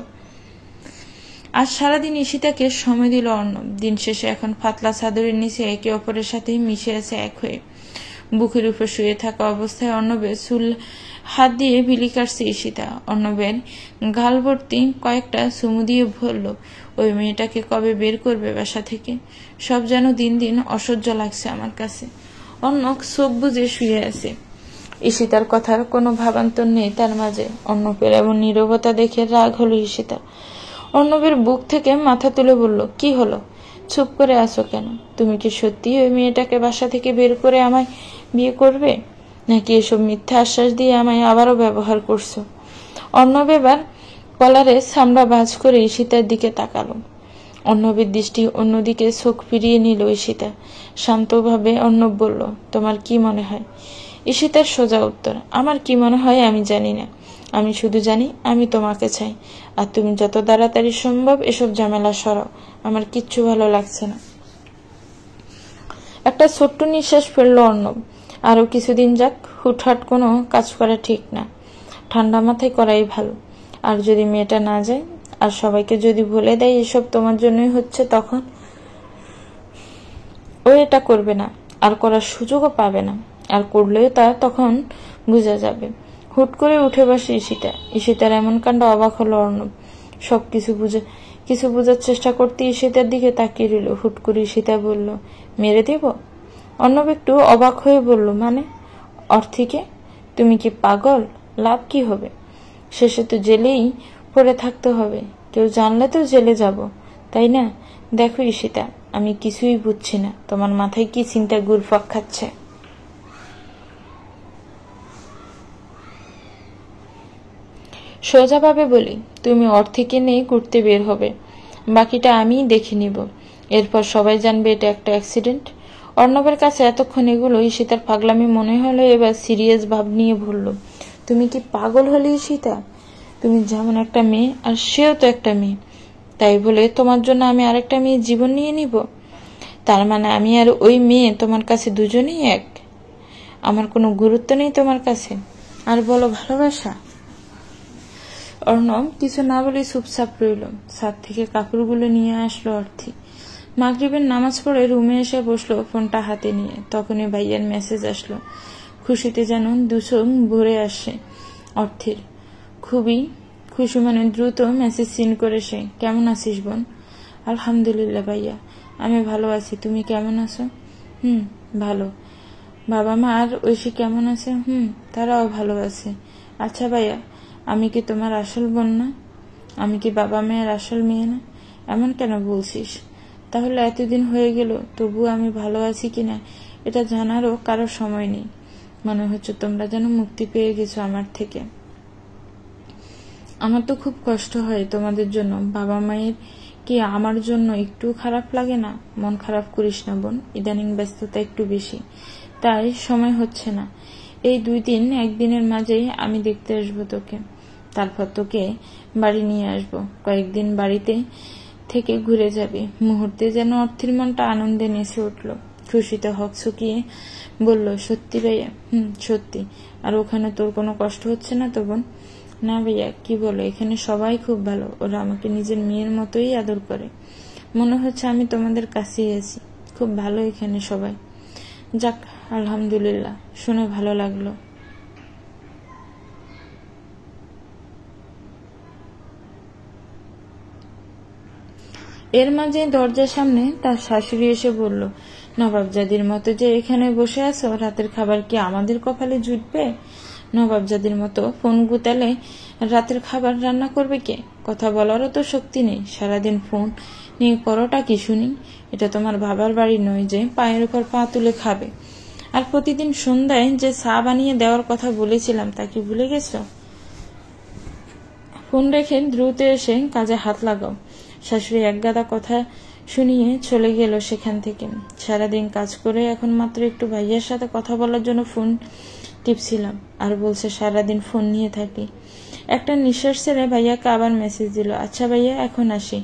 আজ সারাদিন ঈশিতাকে সময় দিল অর্ণব। দিন শেষে এখন পাতলা চাদরের নিচে একে অপরের সাথে মিশে আছে এক হয়ে। বুকের উপর শুয়ে থাকা অবস্থায় অর্ণবের চুল হাত দিয়ে বিলি কাটছে ঈশিতা। অর্ণবের গাল ভর্তি কয়েকটা চুমু দিয়ে বলল, ওই মেয়েটাকে কবে বের করবে বাসা থেকে? সব যেন দিন দিন অসহ্য লাগছে আমার কাছে। অর্ণব চোখ বুজে শুয়ে আছে। ঈশিতার কথার কোনো ভাবান্তর নেই তার মাঝে। অর্ণবের এমন নীরবতা দেখে রাগ হলো ঈশিতা। অর্ণবের বুক থেকে মাথা তুলে বলল, কি হলো? চুপ করে আছো কেন? তুমি কি সত্যি ওই মেয়েটাকে বাসা থেকে বের করে আমায় বিয়ে করবে, নাকি এসব মিথ্যা আশ্বাস দিয়ে আমায় আবারও ব্যবহার করছো? অর্ণব এবার কলারে চামড়া ভাঁজ করে ঈশিতার দিকে তাকালো। অর্ণবের দৃষ্টি অন্যদিকে চোখ ফিরিয়ে নিল ঈশিতা। শান্তভাবে অর্ণব বলল, তোমার কি মনে হয়? ঈশিতার সোজা উত্তর, আমার কি মনে হয় আমি জানি না, আমি শুধু জানি আমি তোমাকে চাই, আর তুমি যত তাড়াতাড়ি সম্ভব এসব ঝামেলা সরাও, আমার কিচ্ছু ভালো লাগছে না। একটা ছোট্ট নিঃশ্বাস ফেলল অর্ণব। আরো কিছুদিন যাক, হুটহাট কোনো কাজ করা ঠিক না, ঠান্ডা মাথায় করাই ভালো। আর যদি মেয়েটা না যায় আর সবাইকে যদি বলে দেয় এসব তোমার জন্যই হচ্ছে, তখন ও এটা করবে না, আর করার সুযোগও পাবে না, আর করলেও তা তখন বোঝা যাবে। হুট করে উঠে বসে ঈশিতা। ঈশিতার এমন কাণ্ড অবাক হলো অর্ণব। কিছু বোঝার চেষ্টা করতে ঈশিতার দিকে তাকিয়ে রইল। হুট করে ঈশিতা বলল, মেরে দেব? অর্ণব একটু অবাক হয়ে বলল, মানে? অর্থিকে? তুমি কি পাগল? লাভ কি হবে? শেষে তো জেলেই পড়ে থাকতে হবে, কেউ জানলে তো জেলে যাব, তাই না? দেখো ঈশিতা, আমি কিছুই বুঝছি না, তোমার মাথায় কি চিন্তা ঘুরপাক খাচ্ছে? সোজাভাবে বলি, তুমি অর্থিকে নিয়ে ঘুরতে বের হবে, বাকিটা আমিই দেখে নিব, এরপর সবাই জানবে এটা একটা অ্যাক্সিডেন্ট। অর্ণবের কাছে এতক্ষণ এগুলো ঈশিতার পাগলামি মনে হলো, এবার সিরিয়াস ভাব নিয়ে বলল, তুমি কি পাগল হলে ঈশিতা? তুমি যেমন একটা মেয়ে আর সেও তো একটা মেয়ে, তাই বলে তোমার জন্য আমি আরেকটা মেয়ে জীবন নিয়ে নিব? তার মানে আমি আর ওই মেয়ে তোমার কাছে দুজনেই এক? আমার কোনো গুরুত্ব নেই তোমার কাছে? আর বলো ভালোবাসা? অর্ণব কিছু না বলে চুপচাপ রইল। ছাদ থেকে কাপড়গুলো নিয়ে আসলো অর্থি। মাগরিবের নামাজ পড়ে রুমে এসে বসলো ফোনটা হাতে নিয়ে। তখনই ভাইয়ার মেসেজ আসলো। খুশিতে যেন দুচোখ ভরে আসে অর্থির। খুবই খুশি মনে দ্রুত মেসেজ সিন করে সে, কেমন আছিস বোন? আলহামদুলিল্লাহ ভাইয়া, আমি ভালো আছি, তুমি কেমন আছো? ভালো। বাবা মা আর ঐশী কেমন আছে? তারাও ভালো আছে। আচ্ছা ভাইয়া, আমি কি তোমার আসল বোন না? আমি কি বাবা মায়ের আসল মেয়ে না? এমন কেন বলছিস? তাহলে এতদিন হয়ে গেল, তবু আমি ভালো আছি কিনা এটা জানারও কারো সময় নেই। মনে হচ্ছে তোমরা যেন মুক্তি পেয়ে গেছো আমার থেকে। আমার তো খুব কষ্ট হয় তোমাদের জন্য। বাবা মায়ের কি আমার জন্য একটু খারাপ লাগে না? মন খারাপ করিস না বোন, ইদানিং ব্যস্ততা একটু বেশি, তাই সময় হচ্ছে না। এই 2 দিন, একদিনের মাঝেই আমি দেখতে আসবো তোকে, তারপর তোকে বাড়ি নিয়ে আসবো। কয়েকদিন বাড়িতে থেকে ঘুরে যাবি। মুহূর্তে যেন অর্থের মনটা আনন্দে নেচে উঠল। খুশিতে হকচকিয়ে বলল, সত্যি ভাইয়া? সত্যি। আর ওখানে তোর কোনো কষ্ট হচ্ছে না তো বোন? না ভাইয়া, কি বলো, এখানে সবাই খুব ভালো, ওরা আমাকে নিজের মেয়ের মতোই আদর করে। মনে হচ্ছে আমি তোমাদের কাছেই আছি। খুব ভালো এখানে সবাই। যাক, আলহামদুলিল্লাহ, শুনে ভালো লাগলো। এর মাঝে দরজার সামনে তার শাশুড়ি এসে বলল, নবাবজাদির মতো যে এখানে বসে আছো, রাতের খাবার কি আমাদের কপালে জুটবে? নবাবজাদির মতো ফোন গুতালে রাতের খাবার রান্না করবে কে? কথা বলারও তো শক্তি নেই, সারাদিন ফোন নিয়ে করোটা কি শুনি? এটা তোমার বাবার বাড়ি নয় যে পায়ের উপর পা তুলে খাবে। আর প্রতিদিন সন্ধ্যায় যে চা বানিয়ে দেওয়ার কথা বলেছিলাম তা কি ভুলে গেছো? ফোন রেখে দ্রুত এসে কাজে হাত লাগাও। শাশুড়ি একগাদা কথা শুনিয়ে চলে গেল সেখান থেকে। সারাদিন কাজ করে এখন মাত্র একটু ভাইয়ার সাথে কথা বলার জন্য ফোন টিপছিলাম, আর বলছে সারাদিন ফোন নিয়ে থাকি। একটা নিঃশ্বাস ছেড়ে ভাইয়াকে আবার মেসেজ দিল, আচ্ছা ভাইয়া, এখন আসি,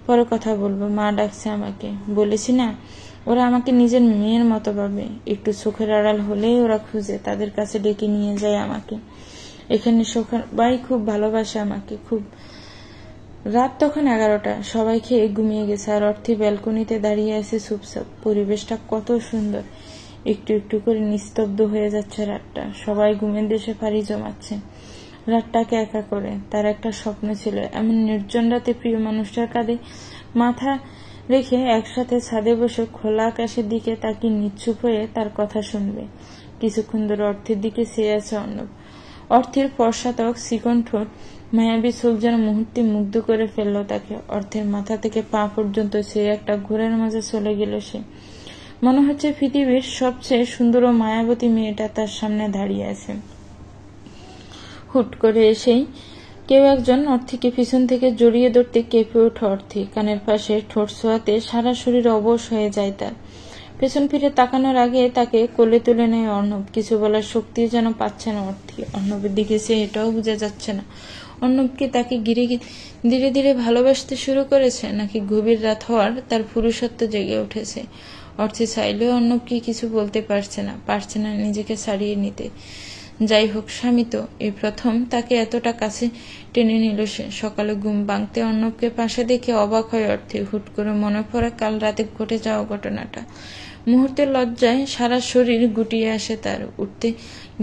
পরে কথা বলবো, মা ডাকছে আমাকে। বলেছি না, ওরা আমাকে নিজের মেয়ের মতো ভাবে। একটু চোখের আড়াল হলেই ওরা খুঁজে তাদের কাছে ডেকে নিয়ে যায় আমাকে। এখানে সবাই খুব ভালোবাসে আমাকে খুব। রাত তখন 11টা, সবাই খেয়ে ঘুমিয়ে গেছে, আর অর্থী ব্যালকনিতে দাঁড়িয়ে আছে চুপচাপ। পরিবেশটা কত সুন্দর। একটু একটু করে নিস্তব্ধ হয়ে যাচ্ছে রাতটা। সবাই ঘুমের দেশে পাড়ি জমাচ্ছে। রাতটাকে একা করে। তার একটা স্বপ্ন ছিল, এমন নির্জন রাতে প্রিয় মানুষটার কাঁধে মাথা রেখে একসাথে ছাদে বসে খোলা আকাশের দিকে তাকিয়ে নিশ্চুপ হয়ে তার কথা শুনবে। কিছুক্ষণ ধরে অর্থের দিকে চেয়ে আছে অর্ণব। অর্থের পশ্চাৎক চিকন ঠোঁট, মায়াবী চোখ যেন মুহূর্তে মুগ্ধ করে ফেলল তাকে। অর্থের মাথা থেকে পা পর্যন্ত সে একটা ঘোরের মাঝে চলে গেল। সে মনে হচ্ছে পৃথিবীর সবচেয়ে সুন্দর ও মায়াবতী মেয়েটা তার সামনে দাঁড়িয়ে আছে। হুট করে এসেই কেউ একজন অর্থীকে পিছন থেকে জড়িয়ে ধরতে কেঁপে ওঠে অর্থী। কানের পাশে ঠোঁট ছোঁয়াতে সারা শরীর অবশ হয়ে যায় তার। পেছন ফিরে তাকানোর আগে তাকে কোলে তুলে নেয় অর্ণব। কিছু বলার শক্তিও যেন পাচ্ছে না অর্থী। অর্ণবের দিকে সে এটাও বোঝা যাচ্ছে না অর্ণবকে তাকে ধীরে ধীরে ভালোবাসতে শুরু করেছে, নাকি গভীর রাত হওয়ার তার পুরুষত্ব জেগে উঠেছে। অর্থী চাইলেও অর্ণবকে কিছু বলতে পারছে না নিজেকে ছাড়িয়ে নিতে। যাই হোক, স্বামী তো এই প্রথম তাকে এতটা কাছে টেনে নিল সে। সকালে ঘুম ভাঙতে অর্ণবকে পাশে দেখে অবাক হয় অর্থী। হুট করে মনে পড়ে কাল রাতে ঘটে যাওয়া ঘটনাটা। মুহূর্তের লজ্জায় সারা শরীর গুটিয়ে আসে তার। উঠতে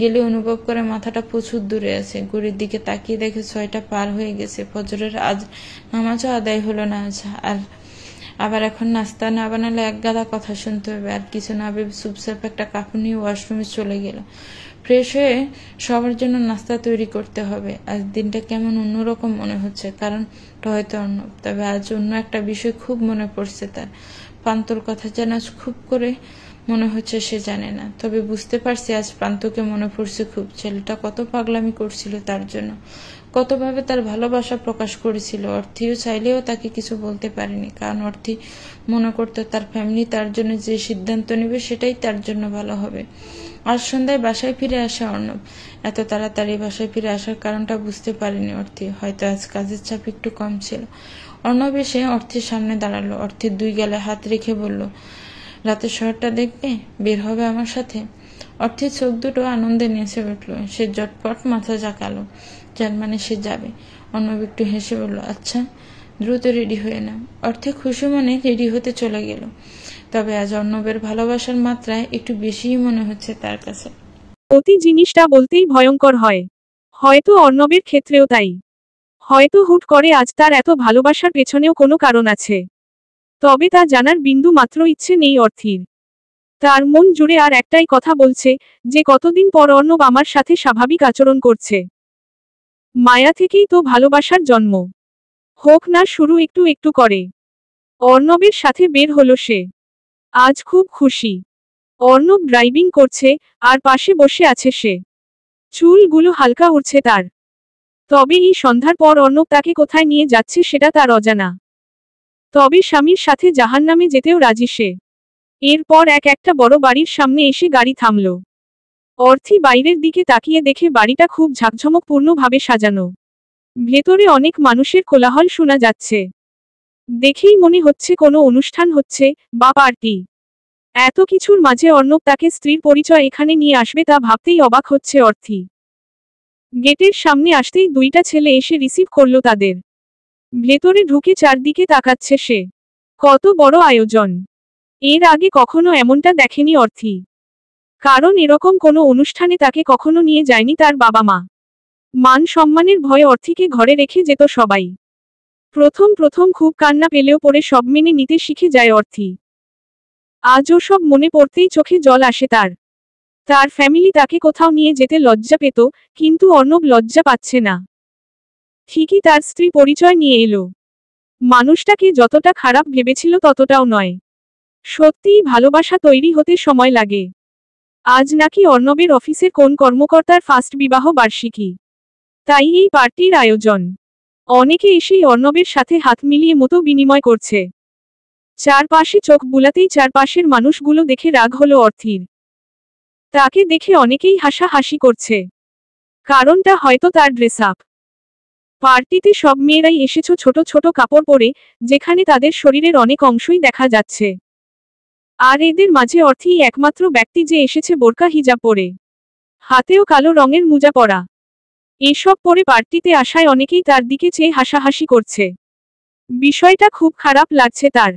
গেলে অনুভব করে মাথাটা প্রচুর দূরে আছে। ঘড়ির দিকে তাকিয়ে দেখে 6টা পার হয়ে গেছে। ফজরের আজ নামাজও আদায় হলো না আজ। আবার এখন নাস্তা না বানালে এক গাদা কথা শুনতে হবে। আর কিছু না ভেবে চুপচাপ একটা কাপড় নিয়ে ওয়াশরুমে চলে গেল। ফ্রেশ হয়ে সবার জন্য নাস্তা তৈরি করতে হবে। আজ দিনটা কেমন অন্যরকম মনে হচ্ছে। কারণটা হয়তো অর্ণব, তবে আজ অন্য একটা বিষয় খুব মনে পড়ছে তার। পান্তর কথা যেন আজ খুব করে মনে হচ্ছে সে জানে না, তবে বুঝতে পারছি আজ পান্তকে মনে পড়ছে খুব। ছেলেটা কত পাগলামি করছিল তার জন্য, কতভাবে তার ভালোবাসা প্রকাশ করেছিল। অর্থীও চাইলেও তাকে কিছু বলতে পারেনি, কারণ অর্থী মনে করতো তার ফ্যামিলি তার জন্য যে সিদ্ধান্ত নেবে সেটাই তার জন্য ভালো হবে। আজ সন্ধ্যায় বাসায় ফিরে আসে অর্ণব। এত তাড়াতাড়ি বাসায় ফিরে আসার কারণটা বুঝতে পারেনি অর্থী। হয়তো আজ কাজের চাপ একটু কম ছিল। অর্ণব এসে অর্থীর সামনে দাঁড়ালো। অর্থীর 2 গালে হাত রেখে বলল, রাতের শহরটা দেখবে? বের হবে আমার সাথে? অর্থীর চোখ দুটো আনন্দে নেচে উঠল। সে জটপট মাথা জাকালো, যার মানে সে যাবে। অর্ণব একটু হেসে বলল, আচ্ছা, দ্রুত রেডি হয়ে নাও। অর্থে খুশি মনে রেডি হতে চলে গেল। তবে আজ অর্ণবের ভালোবাসার মাত্রায় একটু বেশিই মনে হচ্ছে তার কাছে। অতি জিনিসটা বলতেই ভয়ঙ্কর হয়। হয়তো অর্ণবের ক্ষেত্রেও তাই। হয়তো হুট করে আজ তার এত ভালোবাসার পেছনেও কোনো কারণ আছে। তবে তা জানার বিন্দু মাত্র ইচ্ছে নেই অর্থীর। তার মন জুড়ে আর একটাই কথা বলছে, যে কতদিন পর অর্ণব আমার সাথে স্বাভাবিক আচরণ করছে। মায়া থেকেই তো ভালোবাসার জন্ম। হোক না শুরু একটু একটু করে। অর্ণবের সাথে বের হলো সে। আজ খুব খুশি। অর্ণব ড্রাইভিং করছে, আর পাশে বসে আছে সে। চুলগুলো হালকা উড়ছে তার। তবে এই সন্ধ্যার পর অর্ণব তাকে কোথায় নিয়ে যাচ্ছে সেটা তার অজানা। তবে স্বামীর সাথে জাহান্নামে যেতেও রাজি সে। এরপর একটা বড় বাড়ির সামনে এসে গাড়ি থামল। অর্থী বাইরের দিকে তাকিয়ে দেখে বাড়িটা খুব ঝাঁকঝমকপূর্ণভাবে সাজানো। ভেতরে অনেক মানুষের কোলাহল শোনা যাচ্ছে। দেখেই মনে হচ্ছে কোনো অনুষ্ঠান হচ্ছে, বা পার্টি। এত কিছুর মাঝে অর্ণব তাকে স্ত্রীর পরিচয় এখানে নিয়ে আসবে তা ভাবতেই অবাক হচ্ছে অর্থী। গেটের সামনে আসতেই 2টা ছেলে এসে রিসিভ করল তাদের। ভেতরে ঢুকে চারদিকে তাকাচ্ছে সে। কত বড় আয়োজন! এর আগে কখনো এমনটা দেখেনি অর্থী। কারণ এরকম কোনো অনুষ্ঠানে তাকে কখনো নিয়ে যায়নি তার বাবা মা। মান সম্মানের ভয়ে অর্থীকে ঘরে রেখে যেত সবাই। প্রথম খুব কান্না পেলেও পরে সব মেনে নিতে শিখে যায় অর্থী। আজও সব মনে পড়তেই চোখে জল আসে তার। তার ফ্যামিলি তাকে কোথাও নিয়ে যেতে লজ্জা পেত, কিন্তু অর্ণব লজ্জা পাচ্ছে না। ঠিকই তার স্ত্রী পরিচয় নিয়ে এলো। মানুষটাকে যতটা খারাপ ভেবেছিল ততটাও নয়। সত্যিই ভালোবাসা তৈরি হতে সময় লাগে। আজ নাকি অর্ণবের অফিসের কোন কর্মকর্তার ফার্স্ট বিবাহ বার্ষিকী। তাই এই পার্টির আয়োজন। অনেকে এসেই অর্ণবের সাথে হাত মিলিয়ে মতো বিনিময় করছে। চারপাশে চোখ বুলাতেই চারপাশের মানুষগুলো দেখে রাগ হলো অর্থীর। তাকে দেখে অনেকেই হাসাহাসি করছে। কারণটা হয়তো তার ড্রেস আপ। পার্টিতে সব মেয়েরাই এসেছো ছোট ছোট কাপড় পরে, যেখানে তাদের শরীরের অনেক অংশই দেখা যাচ্ছে। আর এদের মাঝে অর্থীই একমাত্র ব্যক্তি যে এসেছে বোরকা হিজাব পরে। হাতেও কালো রঙের মোজা পরা। এসব পরে পার্টিতে আসায় অনেকেই তার দিকে চেয়ে হাসাহাসি করছে। বিষয়টা খুব খারাপ লাগছে তার।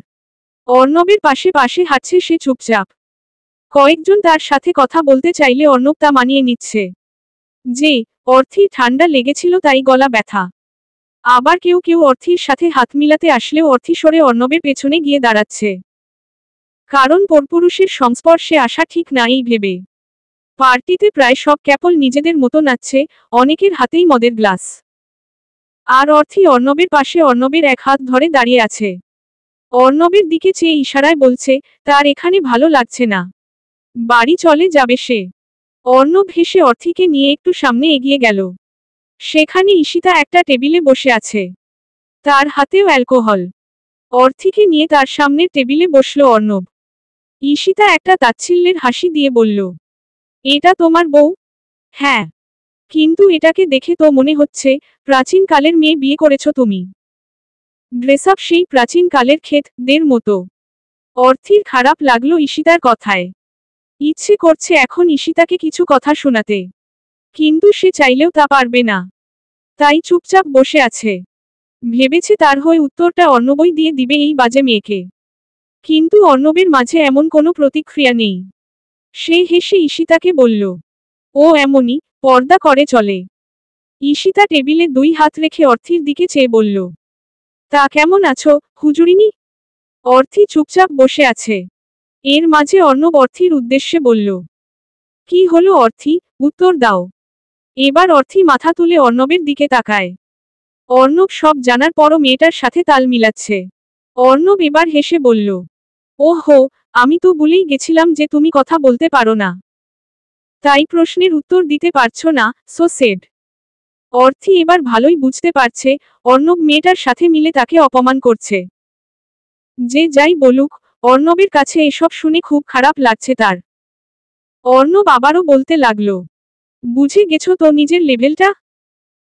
অর্ণবের পাশে হাঁটছে সে চুপচাপ। কয়েকজন তার সাথে কথা বলতে চাইলে অর্ণব তা মানিয়ে নিচ্ছে। যে অর্থী ঠান্ডা লেগেছিল তাই গলা ব্যথা। আবার কেউ অর্থীর সাথে হাত মিলাতে আসলেও অর্থী সরে অর্ণবের পেছনে গিয়ে দাঁড়াচ্ছে। কারণ পরপুরুষের সংস্পর্শে আসা ঠিক না এই ভেবে। পার্টিতে প্রায় সব ক্যাপল নিজেদের মতো নাচছে, অনেকের হাতেই মদের গ্লাস। আর অর্থী অর্ণবের পাশে অর্ণবের এক হাত ধরে দাঁড়িয়ে আছে। অর্ণবের দিকে চেয়ে ইশারায় বলছে, তার এখানে ভালো লাগছে না, বাড়ি চলে যাবে সে। অর্ণব হেসে অর্থীকে নিয়ে একটু সামনে এগিয়ে গেল। সেখানে ঈশিতা একটা টেবিলে বসে আছে, তার হাতেও অ্যালকোহল। অর্থিকে নিয়ে তার সামনের টেবিলে বসলো অর্ণব। ঈশিতা একটা তাচ্ছিল্যের হাসি দিয়ে বলল, এটা তোমার বউ? হ্যাঁ, কিন্তু এটাকে দেখে তো মনে হচ্ছে প্রাচীন কালের মেয়ে বিয়ে করেছ তুমি। ড্রেসআপ সেই প্রাচীন কালের ক্ষেতদের মতো। অর্থির খারাপ লাগলো ঈশিতার কথায়। ইচ্ছে করছে এখন ঈশিতাকে কিছু কথা শোনাতে, কিন্তু সে চাইলেও তা পারবে না। তাই চুপচাপ বসে আছে। ভেবেছে তার হয়ে উত্তরটা অর্ণবই দিয়ে দিবে এই বাজে মেয়েকে। কিন্তু অর্ণবের মাঝে এমন কোনো প্রতিক্রিয়া নেই। সে হেসে ঈশিতাকে বলল, ও এমনই, পর্দা করে চলে। ঈশিতা টেবিলে 2 হাত রেখে অর্থির দিকে চেয়ে বলল, তা কেমন আছো হুজুরিনি? অর্থি চুপচাপ বসে আছে। এর মাঝে অর্ণব অর্থির উদ্দেশ্যে বলল, কি হলো অর্থি, উত্তর দাও। এবার অর্থি মাথা তুলে অর্ণবের দিকে তাকায়। অর্ণব সব জানার পরও মেয়েটার সাথে তাল মিলাচ্ছে। অর্ণব এবার হেসে বলল, ওহো, আমি তো ভুলেই গেছিলাম যে তুমি কথা বলতে পারো না, তাই প্রশ্নের উত্তর দিতে পারছো না, সো সেড। অর্থি এবার ভালোই বুঝতে পারছে অর্ণব মেয়েটার সাথে মিলে তাকে অপমান করছে। যে যাই বলুক, অর্ণবের কাছে এসব শুনে খুব খারাপ লাগছে তার। অর্ণব আবারও বলতে লাগলো, বুঝে গেছো তো নিজের লেভেলটা?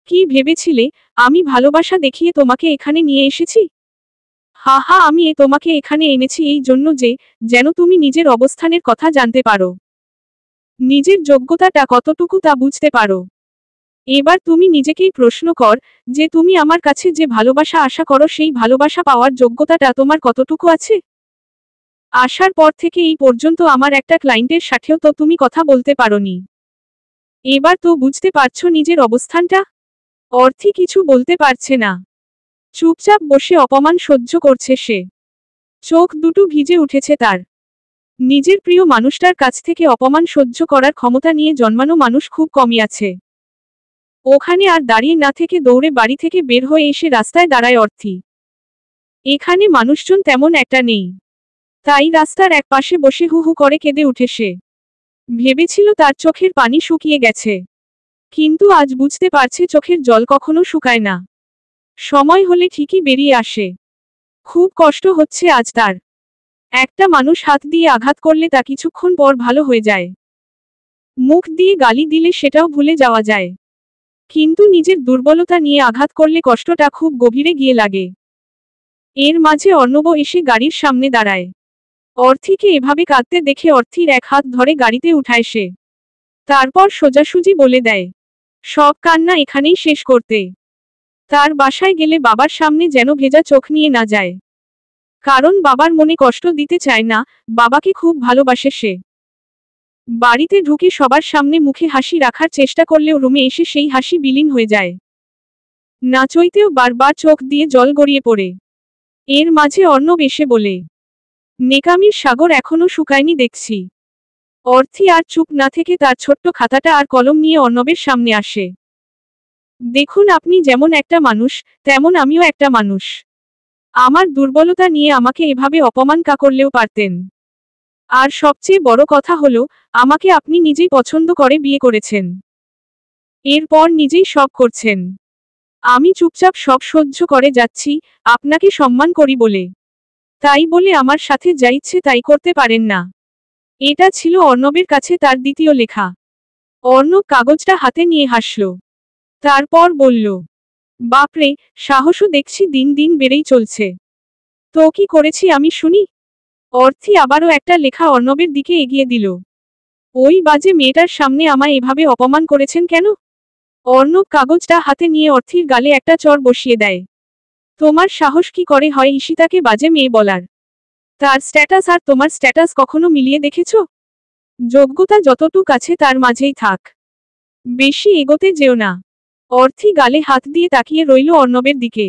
কি ভেবেছিলে আমি ভালোবাসা দেখিয়ে তোমাকে এখানে নিয়ে এসেছি? হা হা, আমি তোমাকে এখানে এনেছি এই জন্য যে যেন তুমি নিজের অবস্থানের কথা জানতে পারো, নিজের যোগ্যতাটা কতটুকু তা বুঝতে পারো। এবার তুমি নিজেকেই প্রশ্ন কর যে তুমি আমার কাছে যে ভালোবাসা আশা করো সেই ভালোবাসা পাওয়ার যোগ্যতাটা তোমার কতটুকু আছে? আসার পর থেকে এই পর্যন্ত আমার একটা ক্লায়েন্টের সাথেও তো তুমি কথা বলতে পারোনি। এবার তো বুঝতে পারছো নিজের অবস্থানটা? অর্থি কিছু বলতে পারছে না। চুপচাপ বসে অপমান সহ্য করছে সে। চোখ দুটো ভিজে উঠেছে তার। নিজের প্রিয় মানুষটার কাছ থেকে অপমান সহ্য করার ক্ষমতা নিয়ে জন্মানো মানুষ খুব কমই আছে। ওখানে আর দাঁড়িয়ে না থেকে দৌড়ে বাড়ি থেকে বের হয়ে এসে রাস্তায় দাঁড়ায় অর্থি। এখানে মানুষজন তেমন একটা নেই, তাই রাস্তার এক পাশে বসে হু হু করে কেঁদে উঠে সে। ভেবেছিল তার চোখের পানি শুকিয়ে গেছে, কিন্তু আজ বুঝতে পারছে চোখের জল কখনো শুকায় না, সময় হলে ঠিকই বেরিয়ে আসে। খুব কষ্ট হচ্ছে আজ তার। একটা মানুষ হাত দিয়ে আঘাত করলে তা কিছুক্ষণ পর ভালো হয়ে যায়, মুখ দিয়ে গালি দিলে সেটাও ভুলে যাওয়া যায়, কিন্তু নিজের দুর্বলতা নিয়ে আঘাত করলে কষ্টটা খুব গভীরে গিয়ে লাগে। এর মাঝে অর্ণব এসে গাড়ির সামনে দাঁড়ায়। অর্থিকে এভাবে কাঁদতে দেখে অর্থির এক হাত ধরে গাড়িতে উঠায় সে। তারপর সোজাসুজি বলে দেয়, সব কান্না এখানেই শেষ করতে। তার বাসায় গেলে বাবার সামনে যেন ভেজা চোখ নিয়ে না যায়, কারণ বাবার মনে কষ্ট দিতে চায় না, বাবাকে খুব ভালোবাসে সে। বাড়িতে ঢুকে সবার সামনে মুখে হাসি রাখার চেষ্টা করলেও রুমে এসে সেই হাসি বিলীন হয়ে যায়। না চইতেও বারবার চোখ দিয়ে জল গড়িয়ে পড়ে। এর মাঝে অর্ণব এসে বলে, নেকামির সাগর এখনো শুকায়নি দেখছি। অর্থি আর চুপ না থেকে তার ছোট্ট খাতাটা আর কলম নিয়ে অর্ণবের সামনে আসে। দেখুন, আপনি যেমন একটা মানুষ, তেমন আমিও একটা মানুষ। আমার দুর্বলতা নিয়ে আমাকে এভাবে অপমান করলেও পারতেন। আর সবচেয়ে বড় কথা হলো, আমাকে আপনি নিজেই পছন্দ করে বিয়ে করেছেন, এরপর নিজেই সব করছেন। আমি চুপচাপ সব সহ্য করে যাচ্ছি, আপনাকে সম্মান করি বলে। তাই বলে আমার সাথে যা ইচ্ছে তাই করতে পারেন না। এটা ছিল অর্ণবের কাছে তার দ্বিতীয় লেখা। অর্ণব কাগজটা হাতে নিয়ে হাসল। তারপর বলল, বাপরে, সাহসও দেখছি দিন দিন বেড়েই চলছে। তো কি করেছি আমি শুনি? অর্থি আবারও একটা লেখা অর্ণবের দিকে এগিয়ে দিল। ওই বাজে মেয়েটার সামনে আমায় এভাবে অপমান করেছেন কেন? অর্ণব কাগজটা হাতে নিয়ে অর্থির গালে একটা চড় বসিয়ে দেয়। তোমার সাহস কি করে হয় ঈশিতাকে বাজে মেয়ে বলার? তার স্ট্যাটাস আর তোমার স্ট্যাটাস কখনো মিলিয়ে দেখেছো? যোগ্যতা যতটুক আছে তার মাঝেই থাক, বেশি এগোতে যেও না। অর্থি গালে হাত দিয়ে তাকিয়ে রইল অর্ণবের দিকে।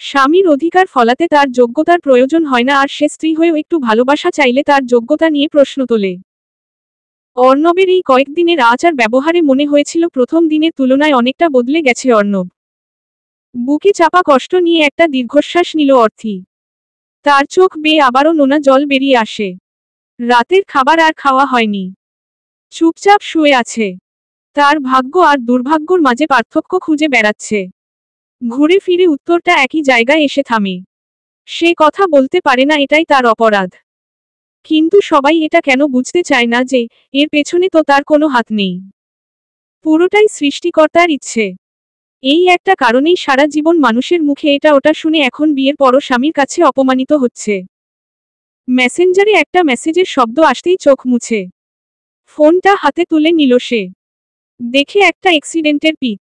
স্বামীর অধিকার ফলাতে তার যোগ্যতার প্রয়োজন হয় না, আর সে স্ত্রী হয়েও একটু ভালোবাসা চাইলে তার যোগ্যতা নিয়ে প্রশ্ন তোলে। অর্ণবের এই কয়েকদিনের আচার ব্যবহারে মনে হয়েছিল প্রথম দিনের তুলনায় অনেকটা বদলে গেছে অর্ণব। বুকে চাপা কষ্ট নিয়ে একটা দীর্ঘশ্বাস নিল অর্থি। তার চোখ বেয়ে আবারও নোনা জল বেরিয়ে আসে। রাতের খাবার আর খাওয়া হয়নি, চুপচাপ শুয়ে আছে। তার ভাগ্য আর দুর্ভাগ্যর মাঝে পার্থক্য খুঁজে বেড়াচ্ছে। ঘুরে ফিরে উত্তরটা একই জায়গায় এসে থামে। সে কথা বলতে পারে না, এটাই তার অপরাধ। কিন্তু সবাই এটা কেন বুঝতে চায় না যে এর পেছনে তো তার কোনো হাত নেই। পুরোটাই সৃষ্টিকর্তার ইচ্ছে। এই একটা কারণেই সারা জীবন মানুষের মুখে এটা ওটা শুনে এখন বিয়ের পরও স্বামীর কাছে অপমানিত হচ্ছে। মেসেঞ্জারে একটা মেসেজের শব্দ আসতেই চোখ মুছে ফোনটা হাতে তুলে নিল সে। দেখে একটা অ্যাক্সিডেন্টের পিক।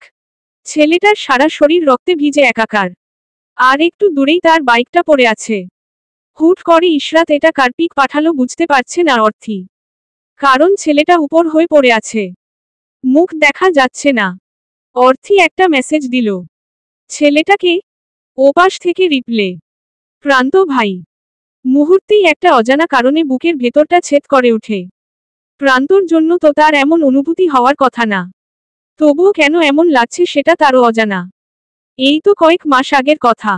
ছেলেটার সারা শরীর রক্তে ভিজে একাকার। আর একটু দূরেই তার বাইকটা পড়ে আছে। হুট করে ইশরাত এটা কার পিক পাঠালো বুঝতে পারছে না অর্থি। কারণ ছেলেটা উপর হয়ে পড়ে আছে, মুখ দেখা যাচ্ছে না। অর্থি একটা মেসেজ দিল। ছেলেটাকে? ওপাশ থেকে রিপ্লে, প্রান্ত ভাই। মুহূর্তেই একটা অজানা কারণে বুকের ভেতরটা ছেদ করে ওঠে। প্রান্তর জন্য তো তার এমন অনুভূতি হওয়ার কথা না, তবুও কেন এমন লাগছে সেটা তারও অজানা। এই তো কয়েক মাস আগের কথা।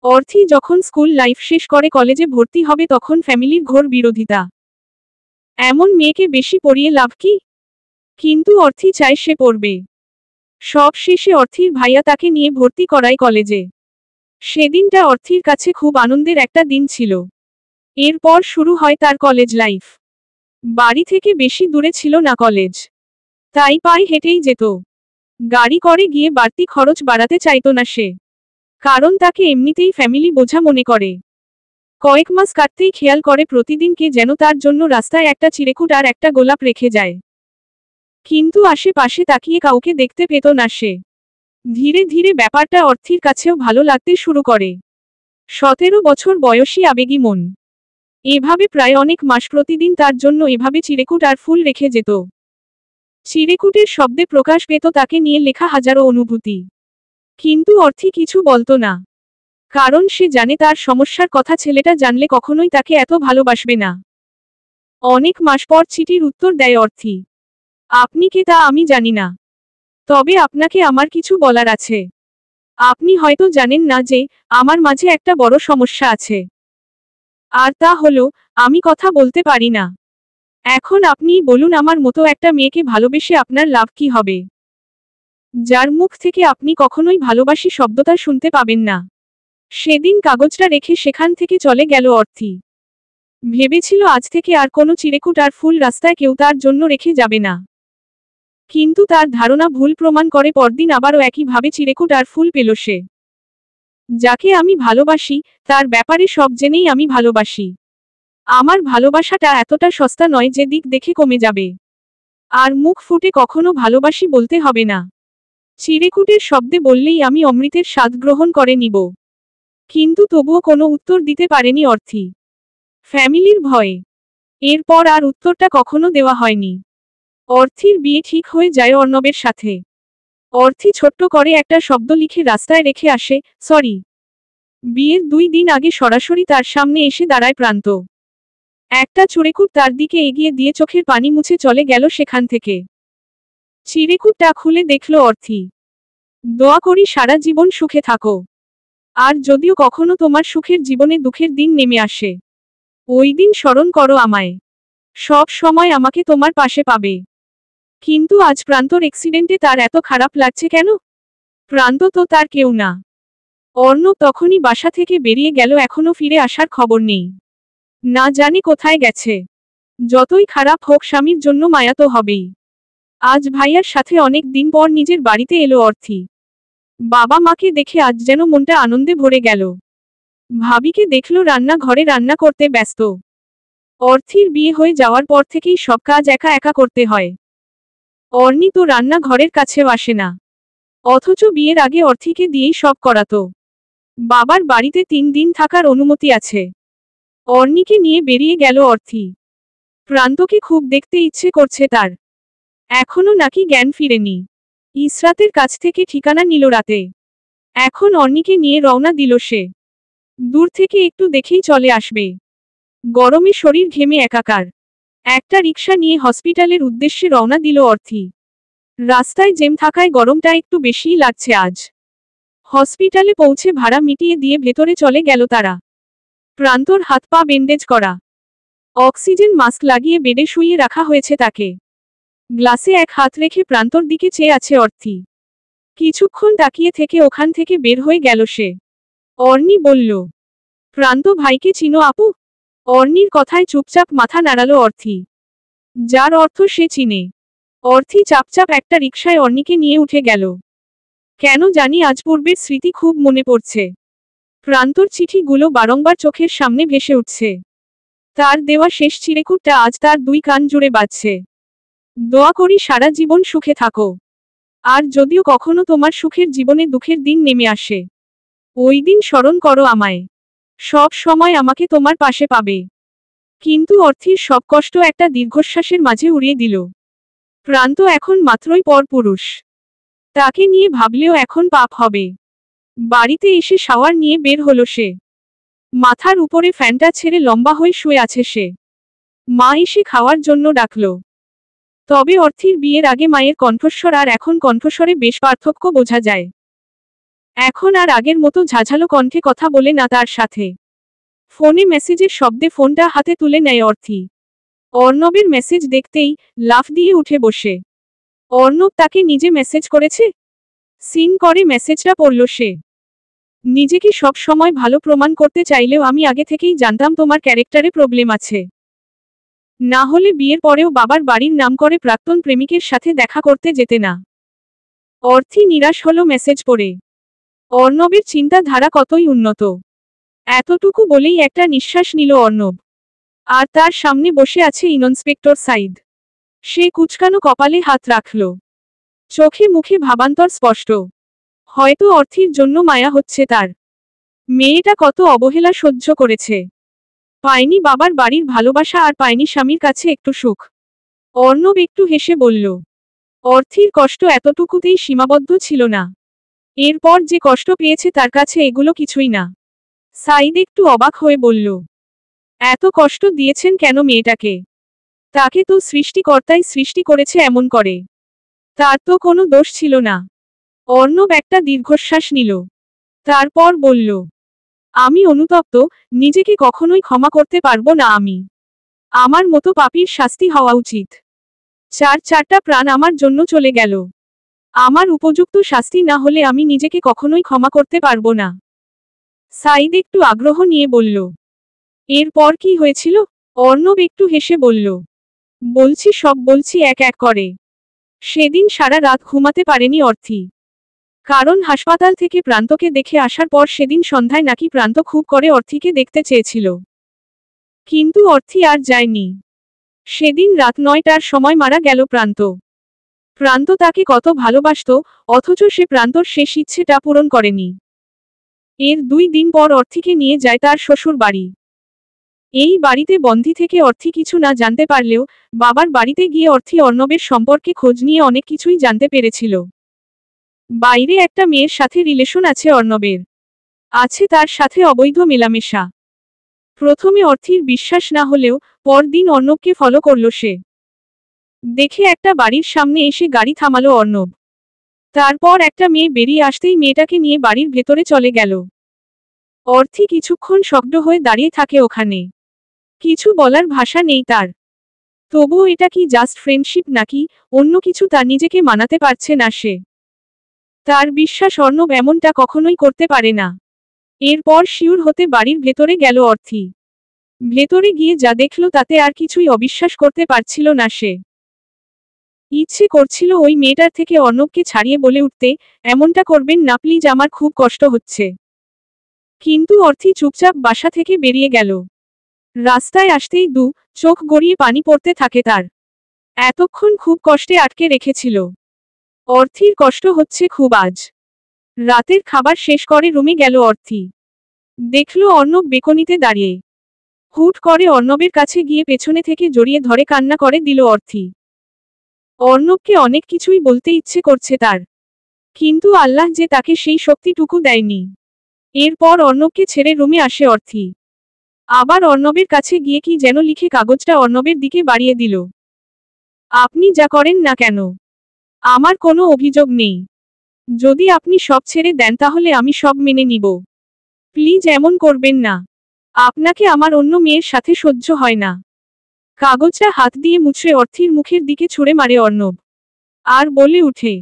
অর্থি যখন স্কুল লাইফ শেষ করে কলেজে ভর্তি হবে তখন ফ্যামিলির ঘোর বিরোধিতা। এমন মেয়েকে বেশি পড়িয়ে লাভ কি? কিন্তু অর্থি চায় সে পড়বে। সব শেষে অর্থির ভাইয়া তাকে নিয়ে ভর্তি করায় কলেজে। সেদিনটা অর্থির কাছে খুব আনন্দের একটা দিন ছিল। এরপর শুরু হয় তার কলেজ লাইফ। বাড়ি থেকে বেশি দূরে ছিল না কলেজ, তাই পায়ে হেঁটেই যেত। গাড়ি করে গিয়ে বাড়তি খরচ বাড়াতে চাইতো না সে, কারণ তাকে এমনিতেই ফ্যামিলি বোঝা মনে করে। কয়েক মাস কাটতেই খেয়াল করে প্রতিদিনকে যেন তার জন্য রাস্তায় একটা চিড়েকুট আর একটা গোলাপ রেখে যায়। কিন্তু আশেপাশে তাকিয়ে কাউকে দেখতে পেত না সে। ধীরে ধীরে ব্যাপারটা অর্থির কাছেও ভালো লাগতে শুরু করে। 17 বছর বয়সী আবেগী মন। এভাবে প্রায় অনেক মাস প্রতিদিন তার জন্য এভাবে চিড়েকুট আর ফুল রেখে যেত। চিড়েকুটের শব্দে প্রকাশ পেত তাকে নিয়ে লেখা হাজারো অনুভূতি। কিন্তু অর্থি কিছু বলতো না, কারণ সে জানে তার সমস্যার কথা ছেলেটা জানলে কখনোই তাকে এত ভালোবাসবে না। অনেক মাস পর চিঠির উত্তর দেয় অর্থি। আপনি কে তা আমি জানি না, তবে আপনাকে আমার কিছু বলার আছে। আপনি হয়তো জানেন না যে আমার মাঝে একটা বড় সমস্যা আছে। আর তা হলো, আমি কথা বলতে পারি না। এখন আপনিই বলুন, আমার মতো একটা মেয়েকে ভালোবেসে আপনার লাভ কি হবে, যার মুখ থেকে আপনি কখনোই ভালোবাসি শব্দটা শুনতে পাবেন না। সেদিন কাগজটা রেখে সেখান থেকে চলে গেল অর্থি। ভেবেছিল আজ থেকে আর কোনো চিড়েকুট আর ফুল রাস্তায় কেউ তার জন্য রেখে যাবে না। কিন্তু তার ধারণা ভুল প্রমাণ করে পরদিন আবারও একইভাবে চিড়েকুট আর ফুল পেল সে। যাকে আমি ভালোবাসি তার ব্যাপারে সব জেনেই আমি ভালোবাসি। আমার ভালোবাসাটা এতটা সস্তা নয় যে দিক দেখে কমে যাবে। আর মুখ ফুটে কখনো ভালোবাসি বলতে হবে না। চিড়েকুটের শব্দে বললেই আমি অমৃতের স্বাদ গ্রহণ করে নিব। কিন্তু তবুও কোনো উত্তর দিতে পারেনি অর্থি, ফ্যামিলির ভয়ে। এরপর আর উত্তরটা কখনো দেওয়া হয়নি। অর্থির বিয়ে ঠিক হয়ে যায় অর্ণবের সাথে। অর্থি ছোট্ট করে একটা শব্দ লিখে রাস্তায় রেখে আসে, সরি। বিয়ের 2 দিন আগে সরাসরি তার সামনে এসে দাঁড়ায় প্রান্ত। একটা চিড়েকুট তার দিকে এগিয়ে দিয়ে চোখের পানি মুছে চলে গেল সেখান থেকে। চিড়েকুটটা খুলে দেখল অর্থি। দোয়া করি সারা জীবন সুখে থাকো। আর যদিও কখনো তোমার সুখের জীবনে দুঃখের দিন নেমে আসে, ওই দিন স্মরণ করো আমায়। সব সময় আমাকে তোমার পাশে পাবে। কিন্তু আজ প্রান্তর অ্যাক্সিডেন্টে তার এত খারাপ লাগছে কেন? প্রান্ত তো তার কেউ না। অর্ণব তখনই বাসা থেকে বেরিয়ে গেল, এখনো ফিরে আসার খবর নেই। না জানি কোথায় গেছে। যতই খারাপ হোক স্বামীর জন্য মায়া তো হবেই। আজ ভাইয়ার সাথে অনেক দিন পর নিজের বাড়িতে এলো অর্থি। বাবা মাকে দেখে আজ যেন মনটা আনন্দে ভরে গেল। ভাবিকে দেখল রান্নাঘরে রান্না করতে ব্যস্ত। অর্থির বিয়ে হয়ে যাওয়ার পর থেকেই সব কাজ একা একা করতে হয়। অর্ণি তো রান্নাঘরের কাছেও আসে না, অথচ বিয়ের আগে অর্থিকে দিয়েই সব করাতো। বাবার বাড়িতে 3 দিন থাকার অনুমতি আছে। অর্ণিকে নিয়ে বেরিয়ে গেল অর্থি। প্রান্তকে খুব দেখতে ইচ্ছে করছে তার। এখনো নাকি জ্ঞান ফিরেনি। ইসরাতের কাছ থেকে ঠিকানা নিল রাতে। এখন অর্ণিকে নিয়ে রওনা দিল সে। দূর থেকে একটু দেখেই চলে আসবে। গরমে শরীর ঘেমে একাকার। একটা রিকশা নিয়ে হসপিটালের উদ্দেশ্যে রওনা দিল অর্থি। রাস্তায় জ্যাম থাকায় গরমটা একটু বেশিই লাগছে আজ। হসপিটালে পৌঁছে ভাড়া মিটিয়ে দিয়ে ভেতরে চলে গেল তারা। প্রান্তর হাত পা ব্যান্ডেজ করা, অক্সিজেন মাস্ক লাগিয়ে বেডে শুইয়ে রাখা হয়েছে তাকে। গ্লাসে এক হাত রেখে প্রান্তর দিকে চেয়ে আছে অর্থি। কিছুক্ষণ তাকিয়ে থেকে ওখান থেকে বের হয়ে গেল সে। অর্ণি বলল, প্রান্ত ভাইকে চিনো আপু? অর্ণির কথায় চুপচাপ মাথা নাড়ালো অর্থি, যার অর্থ সে চিনে। অর্থি চাপচাপ একটা রিকশায় অর্ণিকে নিয়ে উঠে গেল। কেন জানি আজ পূর্বের স্মৃতি খুব মনে পড়ছে। প্রান্তর চিঠিগুলো বারংবার চোখের সামনে ভেসে উঠছে। তার দেওয়া শেষ চিরকুটটা আজ তার দুই কান জুড়ে বাজছে। দোয়া করি সারা জীবন সুখে থাকো। আর যদিও কখনো তোমার সুখের জীবনে দুঃখের দিন নেমে আসে, ওই দিন স্মরণ করো আমায়। সব সময় আমাকে তোমার পাশে পাবে। কিন্তু অর্থির সব কষ্ট একটা দীর্ঘশ্বাসের মাঝে উড়িয়ে দিল। প্রান্ত এখন মাত্রই পরপুরুষ। তাকে নিয়ে ভাবলেও এখন পাপ হবে। বাড়িতে এসে শাওয়ার নিয়ে বের হলো সে। মাথার উপরে ফ্যানটা ছেড়ে লম্বা হয়ে শুয়ে আছে সে। মা এসে খাওয়ার জন্য ডাকল। তবে অর্থির বিয়ের আগে মায়ের কণ্ঠস্বর আর এখন কণ্ঠস্বরে বেশ পার্থক্য বোঝা যায়। এখন আর আগের মতো ঝাঝালো কণ্ঠে কথা বলে না তার সাথে। ফোনে মেসেজের শব্দে ফোনটা হাতে তুলে নেয় অর্থি। অর্ণবের মেসেজ দেখতেই লাফ দিয়ে উঠে বসে। অর্ণব তাকে নিজে মেসেজ করেছে। সিন করে মেসেজটা পড়ল সে। নিজেকে সব সময় ভালো প্রমাণ করতে চাইলেও আমি আগে থেকেই জানতাম তোমার ক্যারেক্টারে প্রবলেম আছে। না হলে বিয়ের পরেও বাবার বাড়ির নাম করে প্রাক্তন প্রেমিকের সাথে দেখা করতে যেতে না। অর্থি নিরাশ হলো মেসেজ পড়ে। অর্ণবের চিন্তাধারা কতই উন্নত। এতটুকু বলেই একটা নিঃশ্বাস নিল অর্ণব। আর তার সামনে বসে আছে ইন্সপেক্টর সাইদ। সে কুচকানো কপালে হাত রাখল। চোখে মুখে ভাবান্তর স্পষ্ট। হয়তো অর্থির জন্য মায়া হচ্ছে তার। মেয়েটা কত অবহেলা সহ্য করেছে। পায়নি বাবার বাড়ির ভালোবাসা আর পায়নি স্বামীর কাছে একটু সুখ। অর্ণব একটু হেসে বলল, অর্থির কষ্ট এতটুকুতেই সীমাবদ্ধ ছিল না। এরপর যে কষ্ট পেয়েছে তার কাছে এগুলো কিছুই না। সাইদ একটু অবাক হয়ে বলল, এত কষ্ট দিয়েছেন কেন মেয়েটাকে? তাকে তো সৃষ্টিকর্তাই সৃষ্টি করেছে এমন করে। তার তো কোনো দোষ ছিল না। অর্ণব একটা দীর্ঘশ্বাস নিল। তারপর বলল, আমি অনুতপ্ত, নিজেকে কখনোই ক্ষমা করতে পারবো না আমি। আমার মতো পাপীর শাস্তি হওয়া উচিত। চারটা প্রাণ আমার জন্য চলে গেল। আমার উপযুক্ত শাস্তি না হলে আমি নিজেকে কখনোই ক্ষমা করতে পারবো না। সাইদ একটু আগ্রহ নিয়ে বলল, এরপর কি হয়েছিল? অর্ণব একটু হেসে বলল, বলছি সব বলছি এক এক করে। সেদিন সারা রাত ঘুমাতে পারেনি অর্থি। কারণ হাসপাতাল থেকে প্রান্তকে দেখে আসার পর সেদিন সন্ধ্যায় নাকি প্রান্ত খুব করে অর্থিকে দেখতে চেয়েছিল। কিন্তু অর্থি আর যায়নি। সেদিন রাত 9টার সময় মারা গেল প্রান্ত। প্রান্ত তাকে কত ভালোবাসত, অথচ সে প্রান্তর শেষ ইচ্ছেটা পূরণ করেনি। এর 2 দিন পর অর্থিকে নিয়ে যায় তার শ্বশুর বাড়ি। এই বাড়িতে বন্দি থেকে অর্থি কিছু না জানতে পারলেও বাবার বাড়িতে গিয়ে অর্থি অর্ণবের সম্পর্কে খোঁজ নিয়ে অনেক কিছুই জানতে পেরেছিল। বাইরে একটা মেয়ের সাথে রিলেশন আছে অর্ণবের। আছে তার সাথে অবৈধ মেলামেশা। প্রথমে অর্থির বিশ্বাস না হলেও পরদিন অর্ণবকে ফলো করল সে। দেখে একটা বাড়ির সামনে এসে গাড়ি থামালো অর্ণব। তারপর একটা মেয়ে বেরিয়ে আসতেই মেয়েটাকে নিয়ে বাড়ির ভেতরে চলে গেল। অর্থি কিছুক্ষণ শব্দ হয়ে দাঁড়িয়ে থাকে ওখানে। কিছু বলার ভাষা নেই তার। তবুও এটা কি জাস্ট ফ্রেন্ডশিপ নাকি অন্য কিছু তা নিজেকে মানাতে পারছে না সে। তার বিশ্বাস অর্ণব এমনটা কখনোই করতে পারে না। এরপর শিউর হতে বাড়ির ভেতরে গেল অর্থি। ভেতরে গিয়ে যা দেখল তাতে আর কিছুই অবিশ্বাস করতে পারছিল না সে। ইচ্ছে করছিল ওই মেয়েটার থেকে অর্ণবকে ছাড়িয়ে বলে উঠতে, এমনটা করবেন না প্লিজ, আমার খুব কষ্ট হচ্ছে। কিন্তু অর্থি চুপচাপ বাসা থেকে বেরিয়ে গেল। রাস্তায় আসতেই চোখ গড়িয়ে পানি পড়তে থাকে তার। এতক্ষণ খুব কষ্টে আটকে রেখেছিল। অর্থির কষ্ট হচ্ছে খুব আজ। রাতের খাবার শেষ করে রুমে গেল অর্থি। দেখল অর্ণব বেকনিতে দাঁড়িয়ে। হুট করে অর্ণবের কাছে গিয়ে পেছনে থেকে জড়িয়ে ধরে কান্না করে দিল অর্থি। অর্ণবকে অনেক কিছুই বলতে ইচ্ছে করছে তার, কিন্তু আল্লাহ যে তাকে সেই শক্তিটুকু দেয়নি। এরপর অর্ণবকে ছেড়ে রুমে আসে অর্থি। আবার অর্ণবের কাছে গিয়ে কি যেন লিখে কাগজটা অর্ণবের দিকে বাড়িয়ে দিল। আপনি যা করেন না কেন, আমার কোনো অভিযোগ নেই। যদি আপনি সব ছেড়ে দেন তাহলে আমি সব মেনে নিব। প্লিজ এমন করবেন না। আপনাকে আমার অন্য মেয়ের সাথে সহ্য হয় না। কাগজটা হাত দিয়ে মুছে অর্থির মুখের দিকে ছুঁড়ে মারে অর্ণব। আর বলে উঠে,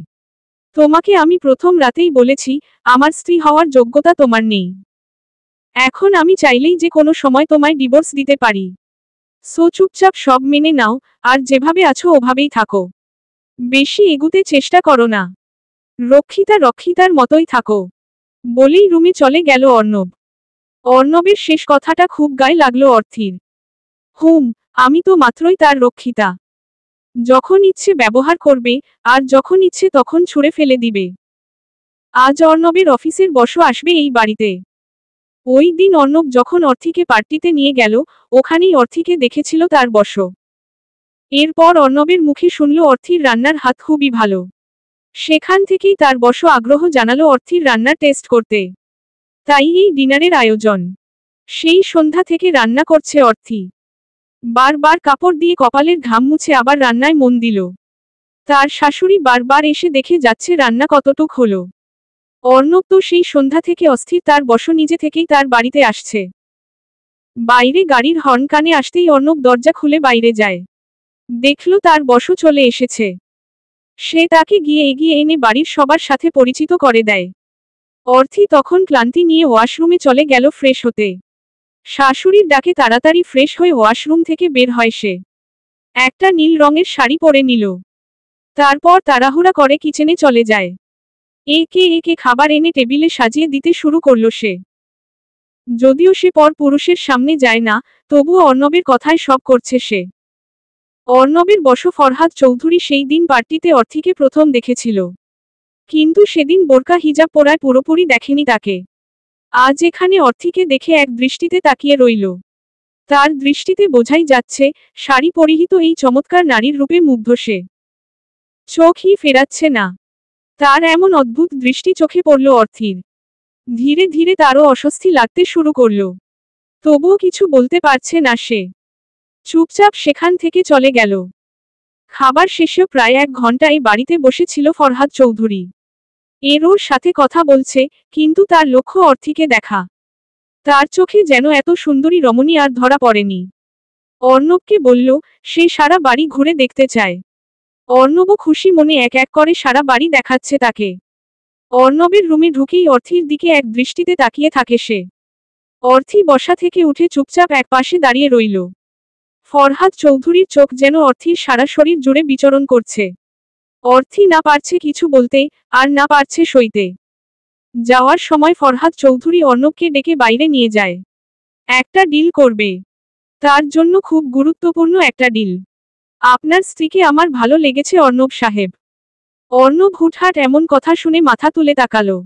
তোমাকে আমি প্রথম রাতেই বলেছি, আমার স্ত্রী হওয়ার যোগ্যতা তোমার নেই। এখন আমি চাইলেই যে কোনো সময় তোমায় ডিভোর্স দিতে পারি। সো চুপচাপ সব মেনে নাও, আর যেভাবে আছো ওভাবেই থাকো। বেশি এগুতে চেষ্টা করো না। রক্ষিতার মতোই থাকো। বলেই রুমে চলে গেল অর্ণব। অর্ণবের শেষ কথাটা খুব গায়ে লাগলো অর্থির। আমি তো মাত্রই তার রক্ষিতা। যখন ইচ্ছে ব্যবহার করবে, আর যখন ইচ্ছে তখন ছুঁড়ে ফেলে দিবে। আজ অর্ণবের অফিসের বসও আসবে এই বাড়িতে। ওই দিন অর্ণব যখন অর্থিকে পার্টিতে নিয়ে গেল, ওখানেই অর্থিকে দেখেছিল তার বস। এরপর অর্ণবের মুখে শুনল অর্থির রান্নার হাত খুবই ভালো। সেখান থেকেই তার বস আগ্রহ জানালো অর্থির রান্নার টেস্ট করতে। তাই এই ডিনারের আয়োজন। সেই সন্ধ্যা থেকে রান্না করছে অর্থি। বারবার কাপড় দিয়ে কপালের ঘাম মুছে আবার রান্নায় মন দিল। তার শাশুড়ি বারবার এসে দেখে যাচ্ছে রান্না কতটুক হলো। অর্ণব তো সেই সন্ধ্যা থেকে অস্থির, তার বস নিজে থেকেই তার বাড়িতে আসছে। বাইরে গাড়ির হর্ন কানে আসতেই অর্ণব দরজা খুলে বাইরে যায়। দেখল তার বস চলে এসেছে। সে তাকে গিয়ে এগিয়ে এনে বাড়ির সবার সাথে পরিচিত করে দেয়। অর্থি তখন ক্লান্তি নিয়ে ওয়াশরুমে চলে গেল ফ্রেশ হতে। শাশুড়ির ডাকে তাড়াতাড়ি ফ্রেশ হয়ে ওয়াশরুম থেকে বের হয় সে। একটা নীল রঙের শাড়ি পরে নিল। তারপর তাড়াহুড়া করে কিচেনে চলে যায়। একে একে খাবার এনে টেবিলে সাজিয়ে দিতে শুরু করল সে। যদিও সে পর পুরুষের সামনে যায় না, তবুও অর্ণবের কথায় সব করছে সে। অর্ণবের বস ফরহাদ চৌধুরী সেই দিন পার্টিতে অর্থিকে প্রথম দেখেছিল। কিন্তু সেদিন বোরকা হিজাব পরায় পুরোপুরি দেখেনি তাকে। আজ এখানে অর্থিকে দেখে এক দৃষ্টিতে তাকিয়ে রইল। তার দৃষ্টিতে বোঝাই যাচ্ছে, শাড়ি পরিহিত এই চমৎকার নারীর রূপে মুগ্ধ সে। চোখই ফেরাচ্ছে না। তার এমন অদ্ভুত দৃষ্টি চোখে পড়ল অর্থির। ধীরে ধীরে তারও অস্বস্তি লাগতে শুরু করল। তবুও কিছু বলতে পারছে না সে। চুপচাপ সেখান থেকে চলে গেল। খাবার শেষেও প্রায় 1 ঘন্টা এই বাড়িতে বসেছিল ফরহাদ চৌধুরী। ওর সাথে কথা বলছে, কিন্তু তার লক্ষ্য অর্থিকে দেখা। তার চোখে যেন এত সুন্দরী রমণী আর ধরা পড়েনি। অর্ণবকে বলল, সে সারা বাড়ি ঘুরে দেখতে চায়। অর্ণবও খুশি মনে এক এক করে সারা বাড়ি দেখাচ্ছে তাকে। অর্ণবের রুমে ঢুকেই অর্থির দিকে এক দৃষ্টিতে তাকিয়ে থাকে সে। অর্থি বসা থেকে উঠে চুপচাপ এক পাশে দাঁড়িয়ে রইল। ফরহাদ চৌধুরীর চোখ যেন অর্থির সারা শরীর জুড়ে বিচরণ করছে। অর্থি না পারছে কিছু বলতে, আর না পারছে সইতে। যাওয়ার সময় ফরহাদ চৌধুরী অর্ণবকে ডেকে বাইরে নিয়ে যায়। একটা ডিল করবে। তার জন্য খুব গুরুত্বপূর্ণ একটা ডিল। আপনার স্ত্রীকে আমার ভালো লেগেছে অর্ণব সাহেব। অর্ণব হুটহাট এমন কথা শুনে মাথা তুলে তাকালো।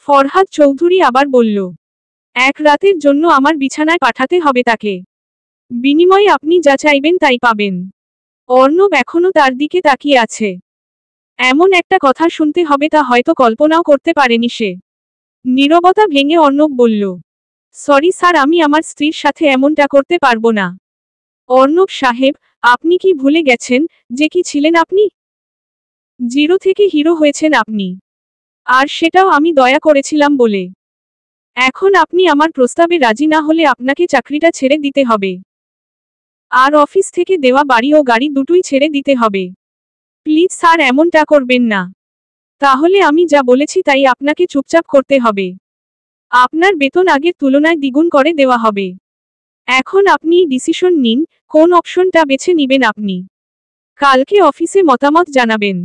ফরহাদ চৌধুরী আবার বলল, 1 রাতের জন্য আমার বিছানায় পাঠাতে হবে তাকে। বিনিময়ে আপনি যা চাইবেন তাই পাবেন। অর্ণব এখনো তার দিকে তাকিয়ে আছে। এমন একটা কথা শুনতে হবে তা হয়তো কল্পনাও করতে পারেনি সে। নীরবতা ভেঙে অর্ণব বলল, সরি স্যার, আমি আমার স্ত্রীর সাথে এমনটা করতে পারবো না। অর্ণব সাহেব, আপনি কি ভুলে গেছেন যে কি ছিলেন আপনি? 0 থেকে হিরো হয়েছেন আপনি। আর সেটাও আমি দয়া করেছিলাম বলে। এখন আপনি আমার প্রস্তাবে রাজি না হলে আপনাকে চাকরিটা ছেড়ে দিতে হবে। আর অফিস থেকে দেওয়া বাড়ি ও গাড়ি দুটোই ছেড়ে দিতে হবে। প্লিজ স্যার, এমনটা করবেন না। তাহলে আমি যা বলেছি তাই আপনাকে চুপচাপ করতে হবে। আপনার বেতন আগের তুলনায় দ্বিগুণ করে দেওয়া হবে। এখন আপনি ডিসিশন নিন, কোন অপশনটা বেছে নিবেন আপনি। কালকে অফিসে মতামত জানাবেন।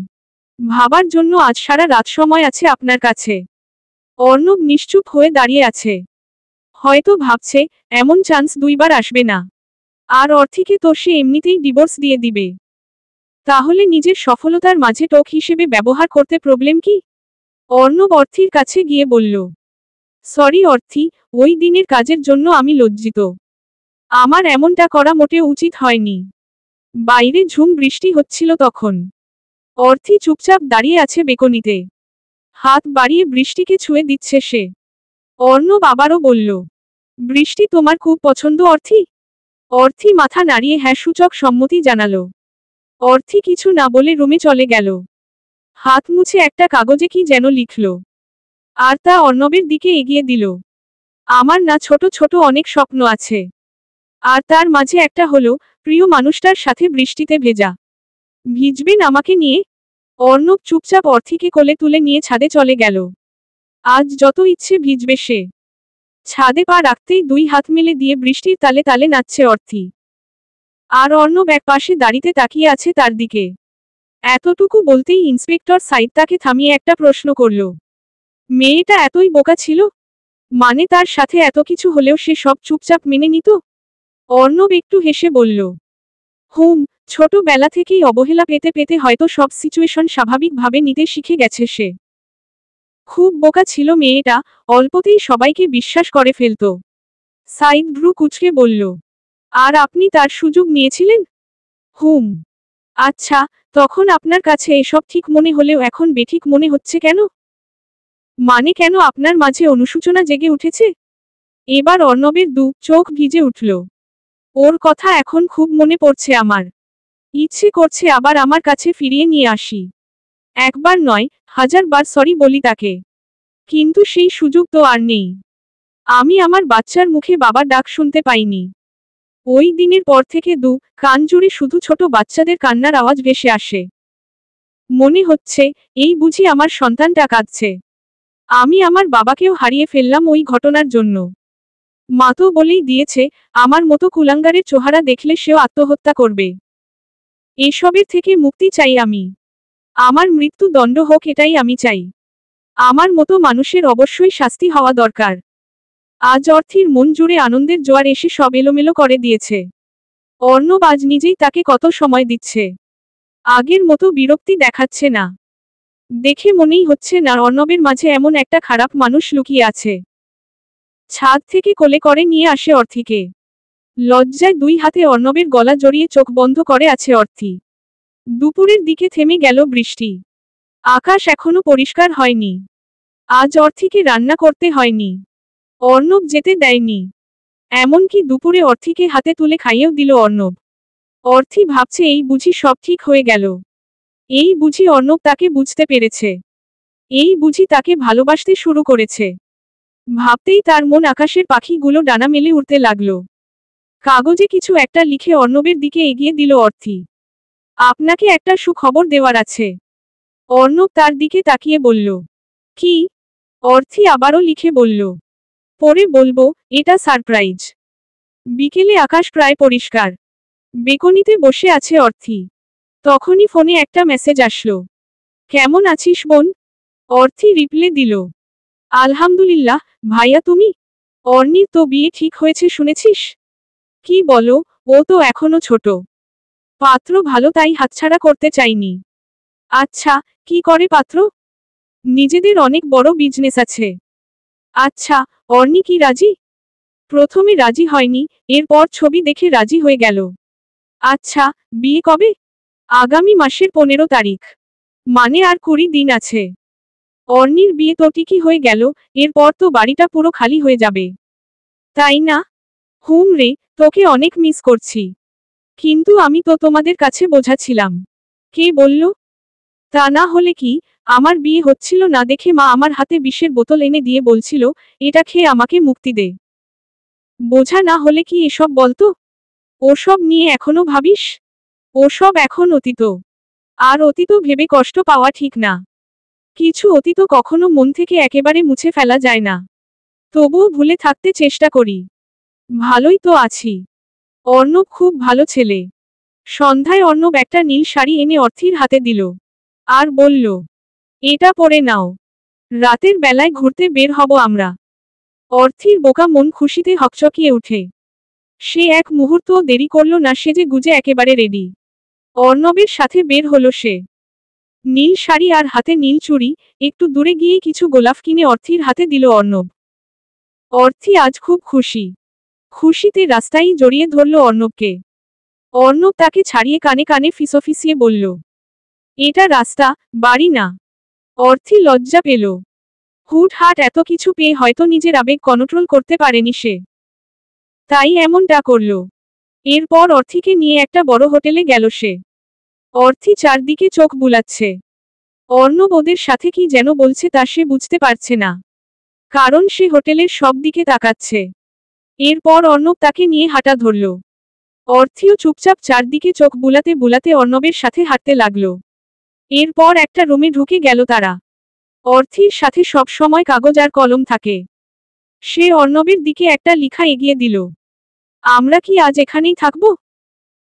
ভাবার জন্য আজ সারা রাত সময় আছে আপনার কাছে। অর্ণব নিশ্চুপ হয়ে দাঁড়িয়ে আছে। হয়তো ভাবছে, এমন চান্স 2 বার আসবে না। আর অর্থিকে তো সে এমনিতেই ডিভোর্স দিয়ে দিবে। তাহলে নিজের সফলতার মাঝে টোক হিসেবে ব্যবহার করতে প্রবলেম কি? অর্ণব অর্থির কাছে গিয়ে বলল, সরি অর্থি, ওই দিনের কাজের জন্য আমি লজ্জিত। আমার এমনটা করা মোটেও উচিত হয়নি। বাইরে ঝুম বৃষ্টি হচ্ছিল তখন। অর্থি চুপচাপ দাঁড়িয়ে আছে বেকনিতে। হাত বাড়িয়ে বৃষ্টিকে ছুঁয়ে দিচ্ছে সে। অর্ণব আবারও বলল, বৃষ্টি তোমার খুব পছন্দ অর্থি? অর্থি মাথা নাড়িয়ে হ্যাঁ সূচক সম্মতি জানালো। অর্থি কিছু না বলে রুমে চলে গেল। হাত মুছে একটা কাগজে কি যেন লিখল। আর তা অর্ণবের দিকে এগিয়ে দিল। আমার না ছোট ছোট অনেক স্বপ্ন আছে। আর তার মাঝে একটা হলো প্রিয় মানুষটার সাথে বৃষ্টিতে ভেজা। ভিজবেন আমাকে নিয়ে? অর্ণব চুপচাপ অর্থিকে কোলে তুলে নিয়ে ছাদে চলে গেল। আজ যত ইচ্ছে ভিজবে সে। ছাদে পা রাখতেই দুই হাত মেলে দিয়ে বৃষ্টির তালে তালে নাচছে অর্থি। আর অর্ণব এক পাশে দাঁড়িয়ে তাকিয়ে আছে তার দিকে। এতটুকু বলতেই ইন্সপেক্টর সাইদ তাকে থামিয়ে একটা প্রশ্ন করল। মেয়েটা এতই বোকা ছিল? মানে তার সাথে এত কিছু হলেও সে সব চুপচাপ মেনে নিত? অর্ণব একটু হেসে বলল, হুম, ছোটবেলা থেকেই অবহেলা পেতে পেতে হয়তো সব সিচুয়েশন স্বাভাবিকভাবে নিতে শিখে গেছে সে। খুব বোকা ছিল মেয়েটা, অল্পতেই সবাইকে বিশ্বাস করে ফেলত। সাইদ ভ্রু কুঁচকে বলল, আর আপনি তার সুযোগ নিয়েছিলেন? হুম। আচ্ছা, তখন আপনার কাছে এসব ঠিক মনে হলেও এখন বেঠিক মনে হচ্ছে কেন? মানে কেন আপনার মাঝে অনুশোচনা জেগে উঠেছে? এবার অর্ণবের চোখ ভিজে উঠল। ওর কথা এখন খুব মনে পড়ছে আমার। ইচ্ছে করছে আবার আমার কাছে ফিরিয়ে নিয়ে আসি। একবার নয়, 1000 বার সরি বলি তাকে। কিন্তু সেই সুযোগ তো আর নেই। আমি আমার বাচ্চার মুখে বাবার ডাক শুনতে পাইনি। ওই দিনের পর থেকে কান জুড়ে শুধু ছোট বাচ্চাদের কান্নার আওয়াজ ভেসে আসে। মনে হচ্ছে এই বুঝি আমার সন্তানটা কাঁদছে। আমি আমার বাবাকেও হারিয়ে ফেললাম ওই ঘটনার জন্য। মা তো বলেই দিয়েছে, আমার মতো কুলাঙ্গারের চেহারা দেখলে সেও আত্মহত্যা করবে। এসবের থেকে মুক্তি চাই আমি। আমার মৃত্যুদণ্ড হোক এটাই আমি চাই। আমার মতো মানুষের অবশ্যই শাস্তি হওয়া দরকার। আজ অর্থির মন জুড়ে আনন্দের জোয়ার এসে সব এলোমেলো করে দিয়েছে। অর্ণব আজ নিজেই তাকে কত সময় দিচ্ছে। আগের মতো বিরক্তি দেখাচ্ছে না। দেখে মনেই হচ্ছে না অর্ণবের মাঝে এমন একটা খারাপ মানুষ লুকিয়ে আছে। ছাদ থেকে কোলে করে নিয়ে আসে অর্থিকে। লজ্জায় দুই হাতে অর্ণবের গলা জড়িয়ে চোখ বন্ধ করে আছে অর্থি। দুপুরের দিকে থেমে গেল বৃষ্টি। আকাশ এখনো পরিষ্কার হয়নি। আজ অর্থিকে রান্না করতে হয়নি। অর্ণব যেতে দেয়নি। এমনকি দুপুরে অর্থিকে হাতে তুলে খাইয়েও দিল অর্ণব। অর্থি ভাবছে এই বুঝি সব ঠিক হয়ে গেল। এই বুঝি অর্ণব তাকে বুঝতে পেরেছে। এই বুঝি তাকে ভালোবাসতে শুরু করেছে। ভাবতেই তার মন আকাশের পাখিগুলো ডানা মেলে উড়তে লাগলো। কাগজে কিছু একটা লিখে অর্ণবের দিকে এগিয়ে দিল অর্থি। আপনাকে একটা সুখবর দেওয়ার আছে। অর্ণব তার দিকে তাকিয়ে বলল, কি? অর্থি আবারও লিখে বলল, পরে বলবো, এটা সারপ্রাইজ। বিকেলে আকাশ প্রায় পরিষ্কার। বেকনিতে বসে আছে অর্থি। তখনই ফোনে একটা মেসেজ আসলো। কেমন আছিস বোন? অর্থি রিপ্লে দিল, আলহামদুলিল্লাহ। ভাইয়া তুমি? অর্ণির তো বিয়ে ঠিক হয়েছে শুনেছিস? কি বলো? ও তো এখনো ছোট। পাত্র ভালো তাই হাতছাড়া করতে চাইনি। আচ্ছা, কি করে পাত্র? নিজেদের অনেক বড় বিজনেস আছে। আচ্ছা, অর্ণি কি রাজি? প্রথমে রাজি হয়নি, এরপর ছবি দেখে রাজি হয়ে গেল। আচ্ছা, বিয়ে কবে? আগামী মাসের 15 তারিখ। মানে আর 20 দিন আছে। অর্ণির বিয়ে তো ঠিকই হয়ে গেল, এরপর তো বাড়িটা পুরো খালি হয়ে যাবে। তাই না? হুম রে, তোকে অনেক মিস করছি। কিন্তু আমি তো তোমাদের কাছে বোঝা ছিলাম। কে বলল? তা না হলে কি, আমার বিয়ে হচ্ছিল না দেখে মা আমার হাতে বিষের বোতল এনে দিয়ে বলছিল, এটা খেয়ে আমাকে মুক্তি দে। বোঝা না হলে কি এসব বলতো? ওসব নিয়ে এখনো ভাবিস? ওসব এখন অতীত। আর অতীত ভেবে কষ্ট পাওয়া ঠিক না। কিছু অতীত কখনো মন থেকে একেবারে মুছে ফেলা যায় না। তবুও ভুলে থাকতে চেষ্টা করি। ভালোই তো আছি। অর্ণব খুব ভালো ছেলে। সন্ধ্যায় অর্ণব একটা নীল শাড়ি এনে অর্থির হাতে দিল। আর বলল, এটা পরে নাও। রাতের বেলায় ঘুরতে বের হব আমরা। অর্থির বোকা মন খুশিতে হকচকিয়ে উঠে। সে এক মুহূর্তও দেরি করল না, সেজে গুজে একেবারে রেডি। অর্ণবের সাথে বের হলো সে। নীল শাড়ি আর হাতে নীল চুড়ি। একটু দূরে গিয়েই কিছু গোলাপ কিনে অর্থির হাতে দিল অর্ণব। অর্থি আজ খুব খুশি। খুশিতে রাস্তায় জড়িয়ে ধরল অর্ণবকে। অর্ণব তাকে ছাড়িয়ে কানে কানে ফিসফিসিয়ে বলল, এটা রাস্তা, বাড়ি না। অর্থি লজ্জা পেল। হুটহাট এত কিছু পেয়ে হয়তো নিজের আবেগ কন্ট্রোল করতে পারেনি সে। তাই এমনটা করল। এরপর অর্থিকে নিয়ে একটা বড় হোটেলে গেল সে। অর্থি চারদিকে চোখ বুলাচ্ছে। অর্ণব ওদের সাথে কি যেন বলছে তা সে বুঝতে পারছে না। কারণ সে হোটেলের সব দিকে তাকাচ্ছে। এরপর অর্ণব তাকে নিয়ে হাঁটা ধরল। অর্থিও চুপচাপ চারদিকে চোখ বুলাতে বুলাতে অর্ণবের সাথে হাঁটতে লাগল। এরপর একটা রুমে ঢুকে গেল তারা। অর্থির সাথে সব সময় কাগজ আর কলম থাকে। সে অর্ণবের দিকে একটা লেখা এগিয়ে দিল। আমরা কি আজ এখানেই থাকব?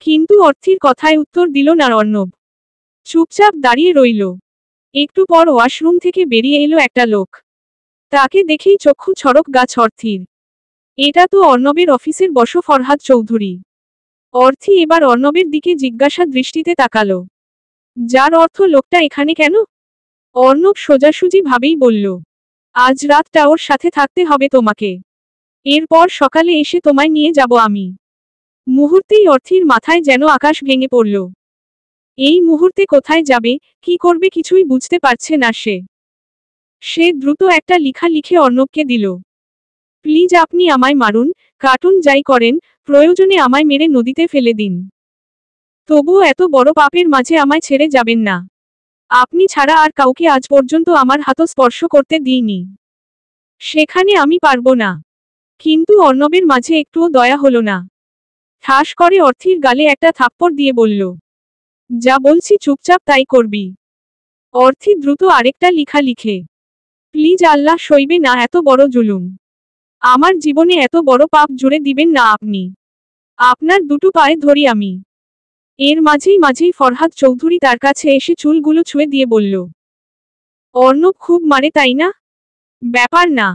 কিন্তু অর্থির কথায় উত্তর দিল না অর্ণব। চুপচাপ দাঁড়িয়ে রইল। একটু পর ওয়াশরুম থেকে বেরিয়ে এলো একটা লোক। তাকে দেখেই চক্ষু ছড়ক গাছ অর্থির। এটা তো অর্ণবের অফিসের বস ফরহাদ চৌধুরী। অর্থি এবার অর্ণবের দিকে জিজ্ঞাসা দৃষ্টিতে তাকালো। যার অর্থ লোকটা এখানে কেন? অর্ণব সোজাসুজি ভাবেই বলল, আজ রাতটা ওর সাথে থাকতে হবে তোমাকে। এরপর সকালে এসে তোমায় নিয়ে যাব আমি। মুহূর্তেই অর্থির মাথায় যেন আকাশ ভেঙে পড়ল। এই মুহূর্তে কোথায় যাবে, কি করবে কিছুই বুঝতে পারছে না সে। সে দ্রুত একটা লেখা লিখে অর্ণবকে দিল। প্লিজ আপনি আমায় মারুন, কাটুন, যাই করেন, প্রয়োজনে আমায় মেরে নদীতে ফেলে দিন। তবুও এত বড় পাপের মাঝে আমায় ছেড়ে যাবেন না। আপনি ছাড়া আর কাউকে আজ পর্যন্ত আমার হাত স্পর্শ করতে দিইনি। সেখানে আমি পারবো না। কিন্তু অর্ণবের মাঝে একটুও দয়া হলো না। ঠাস করে অর্থির গালে একটা থাপ্পড় দিয়ে বলল, যা বলছি চুপচাপ তাই করবি। অর্থি দ্রুত আরেকটা লেখা লিখে, প্লিজ আল্লাহ সইবে না এত বড় জুলুম। আমার জীবনে এত বড় পাপ জুড়ে দিবেন না আপনি। আপনার দুটো পায়ে ধরি আমি। এর মাঝেই ফরহাদ চৌধুরী তার কাছে এসে চুলগুলো ছুঁয়ে দিয়ে বলল, অর্ণব খুব মারে তাই না? ব্যাপার না।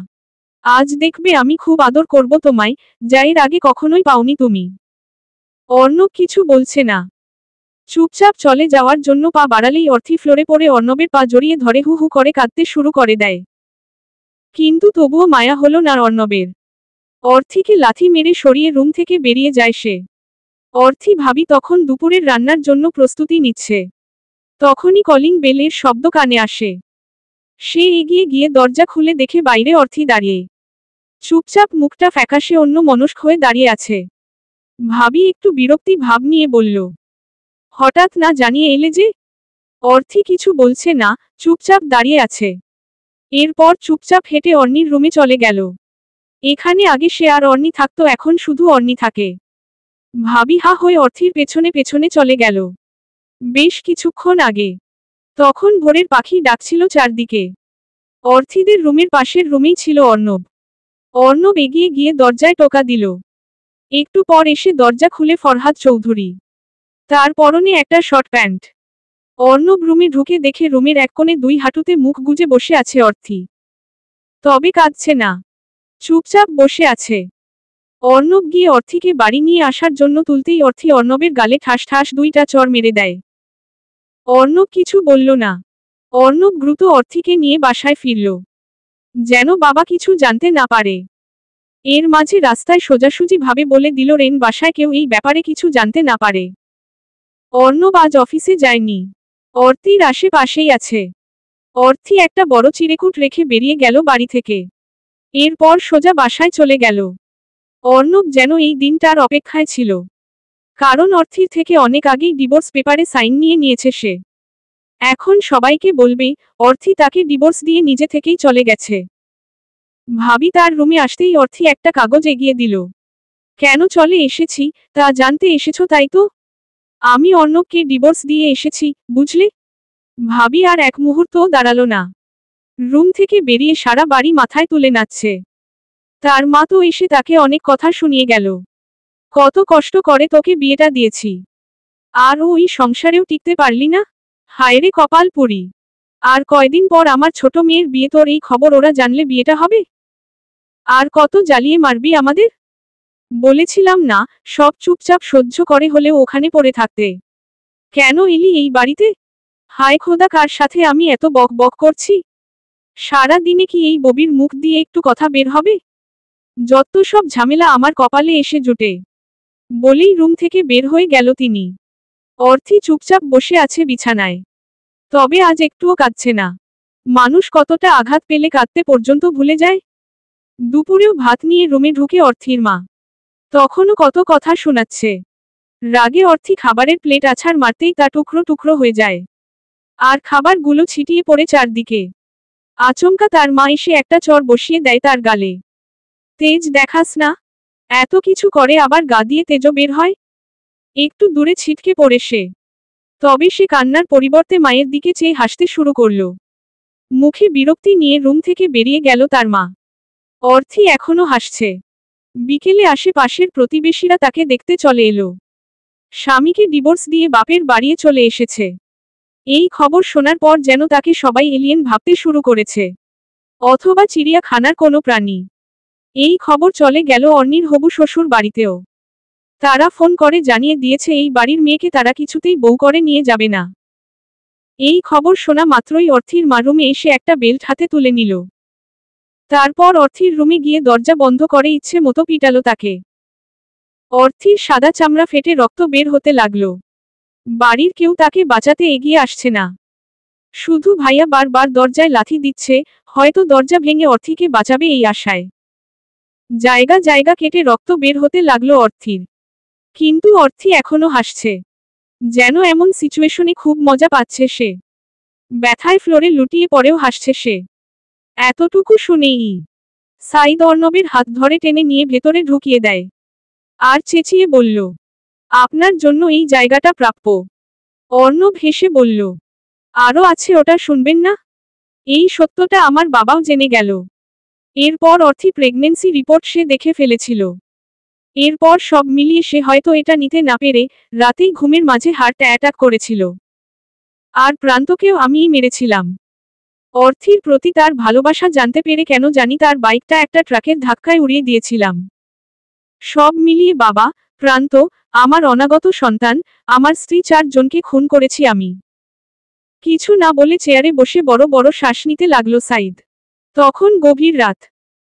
আজ দেখবে আমি খুব আদর করব তোমায়, যা এর আগে কখনোই পাওনি তুমি। অর্ণব কিছু বলছে না। চুপচাপ চলে যাওয়ার জন্য পা বাড়ালেই অর্থি ফ্লোরে পড়ে অর্ণবের পা জড়িয়ে ধরে হু হু করে কাঁদতে শুরু করে দেয়। কিন্তু তবুও মায়া হলো না অর্ণবের। অর্থিকে লাথি মেরে সরিয়ে রুম থেকে বেরিয়ে যায় সে। অর্থি ভাবি তখন দুপুরের রান্নার জন্য প্রস্তুতি নিচ্ছে। তখনই কলিং বেলের শব্দ কানে আসে। সে এগিয়ে গিয়ে দরজা খুলে দেখে বাইরে অর্থি দাঁড়িয়ে। চুপচাপ মুখটা ফ্যাকাশে অন্য মনস্ক হয়ে দাঁড়িয়ে আছে। ভাবি একটু বিরক্তি ভাব নিয়ে বলল, হঠাৎ না জানিয়ে এলে যে? অর্থি কিছু বলছে না, চুপচাপ দাঁড়িয়ে আছে। এরপর চুপচাপ হেঁটে অর্ণির রুমে চলে গেল। এখানে আগে সে আর অর্ণি থাকতো, এখন শুধু অর্ণি থাকে। ভাবি হা হয়ে অর্থির পেছনে পেছনে চলে গেল। বেশ কিছুক্ষণ আগে তখন ভোরের পাখি ডাকছিল চারদিকে। অর্থিদের রুমের পাশের রুমেই ছিল অর্ণব। অর্ণব এগিয়ে গিয়ে দরজায় টোকা দিল। একটু পর এসে দরজা খুলে ফরহাদ চৌধুরী। তার পরনে একটা শর্ট প্যান্ট। অর্ণব রুমে ঢুকে দেখে রুমের এক কোণে দুই হাঁটুতে মুখ গুজে বসে আছে অর্থি। তবে কাঁদছে না, চুপচাপ বসে আছে। অর্ণব গিয়ে অর্থিকে বাড়ি নিয়ে আসার জন্য তুলতেই অর্থি অর্ণবের গালে ঠাস ঠাস দুইটা চড় মেরে দেয়। অর্ণব কিছু বলল না। অর্ণব দ্রুত অর্থিকে নিয়ে বাসায় ফিরল, যেন বাবা কিছু জানতে না পারে। এর মাঝে রাস্তায় সোজাসুজি ভাবে বলে দিল রেন বাসায় কেউ এই ব্যাপারে কিছু জানতে না পারে। অর্ণব আজ অফিসে যায়নি, অর্থির আশেপাশেই আছে। অর্থি একটা বড় চিরেকুট রেখে বেরিয়ে গেল বাড়ি থেকে। এরপর সোজা বাসায় চলে গেল। অর্ণব যেন এই দিনটার অপেক্ষায় ছিল। কারণ অর্থির থেকে অনেক আগেই ডিভোর্স পেপারে সাইন নিয়েছে সে। এখন সবাইকে বলবে অর্থি তাকে ডিভোর্স দিয়ে নিজে থেকেই চলে গেছে। ভাবি তার রুমে আসতেই অর্থি একটা কাগজ এগিয়ে দিল। কেন চলে এসেছি তা জানতে এসেছো তাই তো? আমি অর্ণবকে ডিভোর্স দিয়ে এসেছি, বুঝলে? ভাবি আর এক মুহূর্তও দাঁড়ালো না। রুম থেকে বেরিয়ে সারা বাড়ি মাথায় তুলে নাচছে। তার মা তো এসে তাকে অনেক কথা শুনিয়ে গেল। কত কষ্ট করে তোকে বিয়েটা দিয়েছি, আর ওই সংসারেও টিকতে পারলি না? হায়রে কপাল পুরি। আর কয়দিন পর আমার ছোট মেয়ের বিয়ে, তোর এই খবর ওরা জানলে বিয়েটা হবে? আর কত জ্বালিয়ে মারবি আমাদের? বলেছিলাম না সব চুপচাপ সহ্য করে হলেও ওখানে পড়ে থাকতে। কেন এলি এই বাড়িতে? হায় খোদা, কার সাথে আমি এত বক বক করছি? সারা দিনে কি এই ববির মুখ দিয়ে একটু কথা বের হবে? যত সব ঝামেলা আমার কপালে এসে জুটে। বলেই রুম থেকে বের হয়ে গেল তিনি। অর্থি চুপচাপ বসে আছে বিছানায়। তবে আজ একটুও কাঁদছে না। মানুষ কতটা আঘাত পেলে কাঁদতে পর্যন্ত ভুলে যায়। দুপুরেও ভাত নিয়ে রুমে ঢুকে অর্থির মা তখনও কত কথা শোনাচ্ছে। রাগে অর্থি খাবারের প্লেট আছাড় মারতেই তা টুকরো টুকরো হয়ে যায়। আর খাবারগুলো ছিটিয়ে পড়ে চারদিকে। আচমকা তার মা এসে একটা চড় বসিয়ে দেয় তার গালে। তেজ দেখাস না, এত কিছু করে আবার গা দিয়ে তেজও বের হয়। একটু দূরে ছিটকে পড়ে সে। তবে সে কান্নার পরিবর্তে মায়ের দিকে চেয়ে হাসতে শুরু করল। মুখে বিরক্তি নিয়ে রুম থেকে বেরিয়ে গেল তার মা। অর্থি এখনো হাসছে। বিকেলে আশেপাশের প্রতিবেশীরা তাকে দেখতে চলে এলো। স্বামীকে ডিভোর্স দিয়ে বাপের বাড়িয়ে চলে এসেছে। এই খবর শোনার পর যেন তাকে সবাই এলিয়েন ভাবতে শুরু করেছে, অথবা চিড়িয়াখানার কোনো প্রাণী। এই খবর চলে গেল অর্ণির হবু শ্বশুর বাড়িতেও। তারা ফোন করে জানিয়ে দিয়েছে এই বাড়ির মেয়েকে তারা কিছুতেই বউ করে নিয়ে যাবে না। এই খবর শোনা মাত্রই অর্থির মা রুমে এসে একটা বেল্ট হাতে তুলে নিল। তারপর অর্থির রুমে গিয়ে দরজা বন্ধ করে ইচ্ছে মতো পিটালো তাকে। অর্থির সাদা চামড়া ফেটে রক্ত বের হতে লাগলো। বাড়ির কেউ তাকে বাঁচাতে এগিয়ে আসছে না। শুধু ভাইয়া বারবার দরজায় লাথি দিচ্ছে, হয়তো দরজা ভেঙে অর্থিকে বাঁচাবে এই আশায়। জায়গা জায়গা কেটে রক্ত বের হতে লাগলো অর্থির। কিন্তু অর্থি এখনো হাসছে, যেন এমন সিচুয়েশনে খুব মজা পাচ্ছে সে। ব্যথায় ফ্লোরে লুটিয়ে পড়েও হাসছে সে। এতটুকু শুনেই সাইদ অর্ণবের হাত ধরে টেনে নিয়ে ভেতরে ঢুকিয়ে দেয়। আর চেঁচিয়ে বলল, আপনার জন্য এই জায়গাটা প্রাপ্য। অর্ণব হেসে বলল, আরও আছে, ওটা শুনবেন না? এই সত্যটা আমার বাবাও জেনে গেল। এরপর অর্থি প্রেগনেন্সি রিপোর্ট সে দেখে ফেলেছিল। এরপর সব মিলিয়ে সে হয়তো এটা নিতে না পেরে রাতেই ঘুমের মাঝে হার্ট অ্যাটাক করেছিল। আর প্রান্তকেও আমিই মেরেছিলাম। অর্থির প্রতি তার ভালোবাসা জানতে পেরে কেন জানি তার বাইকটা একটা ট্রাকের ধাক্কায় উড়িয়ে দিয়েছিলাম। সব মিলিয়ে বাবা, প্রান্ত, আমার অনাগত সন্তান, আমার স্ত্রী, 4 জনকে খুন করেছি আমি। কিছু না বলে চেয়ারে বসে বড় বড় শ্বাস নিতে লাগলো সাইদ। তখন গভীর রাত।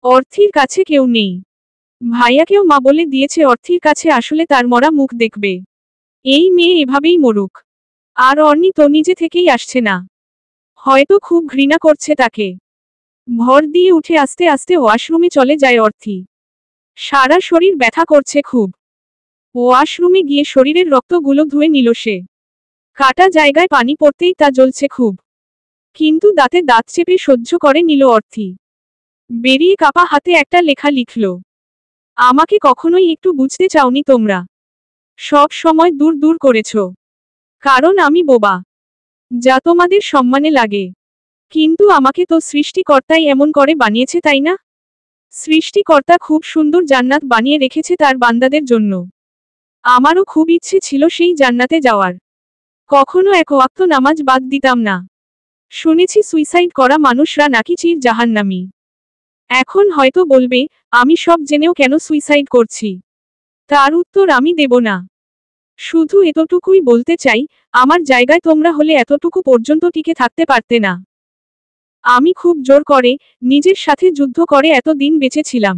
অর্থির কাছে কেউ নেই। ভাইয়াকেও মা বলে দিয়েছে অর্থির কাছে আসলে তার মরা মুখ দেখবে। এই মেয়ে এভাবেই মরুক। আর অর্ণি তো নিজে থেকেই আসছে না। হয়তো খুব ঘৃণা করছে তাকে। ভর দিয়ে উঠে আস্তে আস্তে ওয়াশরুমে চলে যায় অর্থি। সারা শরীর ব্যথা করছে খুব। ওয়াশরুমে গিয়ে শরীরের রক্তগুলো ধুয়ে নিল সে। কাটা জায়গায় পানি পড়তেই তা জ্বলছে খুব। কিন্তু দাঁতে দাঁত চেপে সহ্য করে নিল অর্থি। বেরিয়ে কাপা হাতে একটা লেখা লিখল, আমাকে কখনোই একটু বুঝতে চাওনি তোমরা। সব সময় দূর দূর করেছ। কারণ আমি বোবা, যা তোমাদের সম্মানে লাগে। কিন্তু আমাকে তো সৃষ্টিকর্তাই এমন করে বানিয়েছে, তাই না? সৃষ্টিকর্তা খুব সুন্দর জান্নাত বানিয়ে রেখেছে তার বান্দাদের জন্য। আমারও খুব ইচ্ছে ছিল সেই জান্নাতে যাওয়ার। কখনো এক ওয়াক্ত নামাজ বাদ দিতাম না। শুনেছি সুইসাইড করা মানুষরা নাকি চির জাহান্নামী। এখন হয়তো বলবে, আমি সব জেনেও কেন সুইসাইড করছি। তার উত্তর আমি দেব না। শুধু এতটুকুই বলতে চাই, আমার জায়গায় তোমরা হলে এতটুকু পর্যন্ত টিকে থাকতে পারতে না। আমি খুব জোর করে নিজের সাথে যুদ্ধ করে এতদিন বেঁচেছিলাম।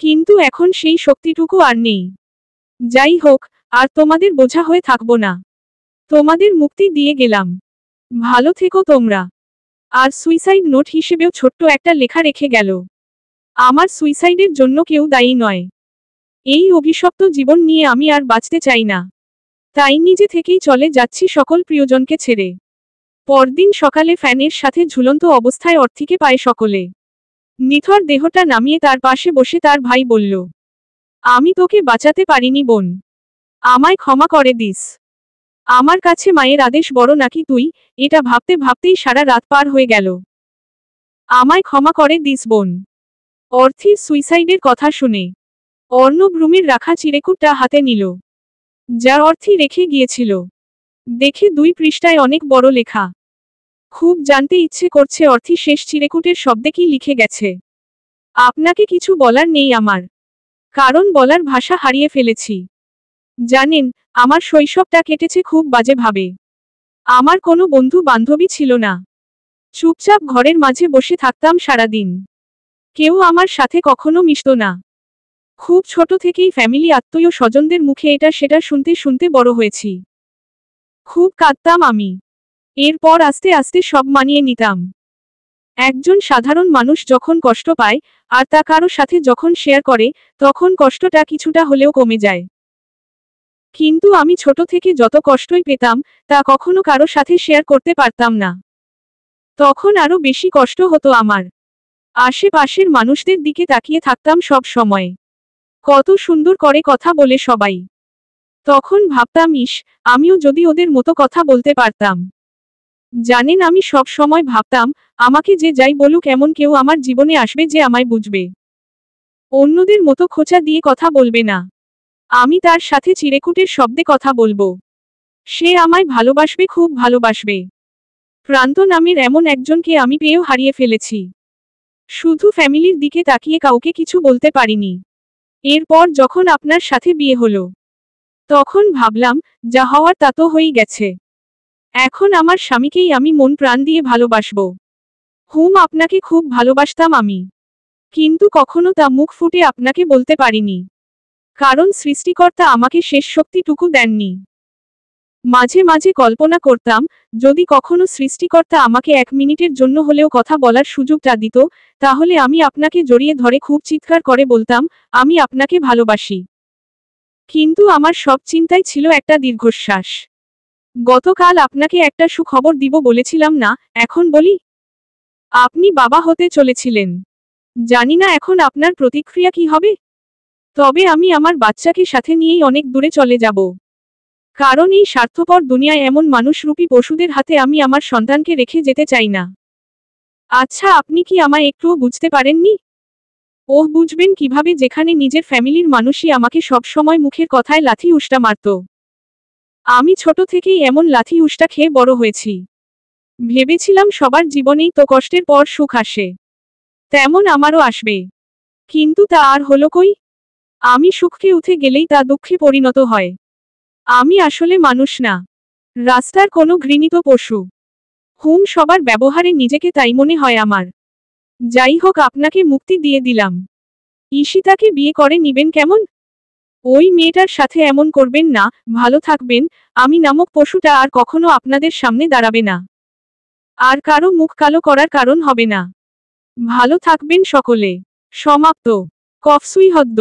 কিন্তু এখন সেই শক্তিটুকু আর নেই। যাই হোক, আর তোমাদের বোঝা হয়ে থাকবো না। তোমাদের মুক্তি দিয়ে গেলাম। ভালো থেকো তোমরা। আর সুইসাইড নোট হিসেবেও ছোট্ট একটা লেখা রেখে গেল, আমার সুইসাইডের জন্য কেউ দায়ী নয়। এই অভিশপ্ত জীবন নিয়ে আমি আর বাঁচতে চাই না। তাই নিজে থেকেই চলে যাচ্ছি সকল প্রিয়জনকে ছেড়ে। পরদিন সকালে ফ্যানের সাথে ঝুলন্ত অবস্থায় অর্থিকে পায় সকলে। নিথর দেহটা নামিয়ে তার পাশে বসে তার ভাই বলল, আমি তোকে বাঁচাতে পারিনি বোন। আমায় ক্ষমা করে দিস। আমার কাছে মায়ের আদেশ বড় নাকি তুই, এটা ভাবতে ভাবতেই সারা রাত পার হয়ে গেল। আমায় ক্ষমা করে দিস বোন। অর্থির সুইসাইডের কথা শুনে অর্ণব রুমের রাখা চিরেকুটটা হাতে নিল, যা অর্থি রেখে গিয়েছিল। দেখে 2 পৃষ্ঠায় অনেক বড় লেখা। খুব জানতে ইচ্ছে করছে অর্থি শেষ চিরেকুটের শব্দে কি লিখে গেছে। আপনাকে কিছু বলার নেই আমার, কারণ বলার ভাষা হারিয়ে ফেলেছি। জানেন, আমার শৈশবটা কেটেছে খুব বাজেভাবে। আমার কোনো বন্ধু বান্ধবী ছিল না। চুপচাপ ঘরের মাঝে বসে থাকতাম সারাদিন। কেউ আমার সাথে কখনো মিশত না। খুব ছোট থেকেই ফ্যামিলি আত্মীয় স্বজনদের মুখে এটা সেটা শুনতে শুনতে বড় হয়েছি। খুব কাঁদতাম আমি। এরপর আস্তে আস্তে সব মানিয়ে নিতাম। একজন সাধারণ মানুষ যখন কষ্ট পায়, আর তা কারো সাথে যখন শেয়ার করে, তখন কষ্টটা কিছুটা হলেও কমে যায়। কিন্তু আমি ছোট থেকে যত কষ্টই পেতাম, তা কখনো কারো সাথে শেয়ার করতে পারতাম না। তখন আরো বেশি কষ্ট হতো আমার। আশেপাশের মানুষদের দিকে তাকিয়ে থাকতাম সব সময়। কত সুন্দর করে কথা বলে সবাই। তখন ভাবতাম, ইস, আমিও যদি ওদের মতো কথা বলতে পারতাম। জানেন, আমি সব সময় ভাবতাম, আমাকে যে যাই বলুক এমন কেউ আমার জীবনে আসবে যে আমায় বুঝবে, অন্যদের মতো খোঁচা দিয়ে কথা বলবে না। আমি তার সাথে চিরেকুটের শব্দে কথা বলবো। সে আমায় ভালোবাসবে, খুব ভালোবাসবে। প্রান্ত নামের এমন একজনকে আমি পেয়েও হারিয়ে ফেলেছি। শুধু ফ্যামিলির দিকে তাকিয়ে কাউকে কিছু বলতে পারিনি। এরপর যখন আপনার সাথে বিয়ে হলো, তখন ভাবলাম, যা হওয়ার তা তো হয়েই গেছে। এখন আমার স্বামীকেই আমি মন প্রাণ দিয়ে ভালোবাসবো। আপনাকে খুব ভালোবাসতাম আমি, কিন্তু কখনো তা মুখ ফুটে আপনাকে বলতে পারিনি, কারণ সৃষ্টিকর্তা আমাকে শেষ শক্তিটুকু দেননি। মাঝে মাঝে কল্পনা করতাম, যদি কখনো সৃষ্টিকর্তা আমাকে 1 মিনিটের জন্য হলেও কথা বলার সুযোগটা দিত, তাহলে আমি আপনাকে জড়িয়ে ধরে খুব চিৎকার করে বলতাম, আমি আপনাকে ভালোবাসি। কিন্তু আমার সব চিন্তাই ছিল একটা দীর্ঘশ্বাস। গতকাল আপনাকে একটা সুখবর দিব বলেছিলাম না, এখন বলি। আপনি বাবা হতে চলেছিলেন। জানি না এখন আপনার প্রতিক্রিয়া কি হবে। তবে আমি আমার বাচ্চাকে সাথে নিয়েই অনেক দূরে চলে যাব। কারণ এই স্বার্থপর দুনিয়ায় এমন মানুষরূপী পশুদের হাতে আমি আমার সন্তানকে রেখে যেতে চাই না। আচ্ছা, আপনি কি আমায় একটুও বুঝতে পারেননি? বুঝবেন কিভাবে, যেখানে নিজের ফ্যামিলির মানুষই আমাকে সব সময় মুখের কথায় লাথি উষ্টা মারত। আমি ছোট থেকেই এমন লাথি উষ্টা খেয়ে বড় হয়েছি। ভেবেছিলাম সবার জীবনেই তো কষ্টের পর সুখ আসে, তেমন আমারও আসবে। কিন্তু তা আর হলো কই? আমি সুখে উঠে গেলেই তা দুঃখে পরিণত হয়। আমি আসলে মানুষ না, রাস্তার কোনো ঘৃণিত পশু। সবার ব্যবহারে নিজেকে তাই মনে হয় আমার। যাই হোক, আপনাকে মুক্তি দিয়ে দিলাম। ঈশিতাকে বিয়ে করে নিবেন কেমন? ওই মেয়েটার সাথে এমন করবেন না। ভালো থাকবেন। আমি নামক পশুটা আর কখনো আপনাদের সামনে দাঁড়াবে না, আর কারো মুখ কালো করার কারণ হবে না। ভালো থাকবেন সকলে। সমাপ্ত। কফসুই হদ্দ।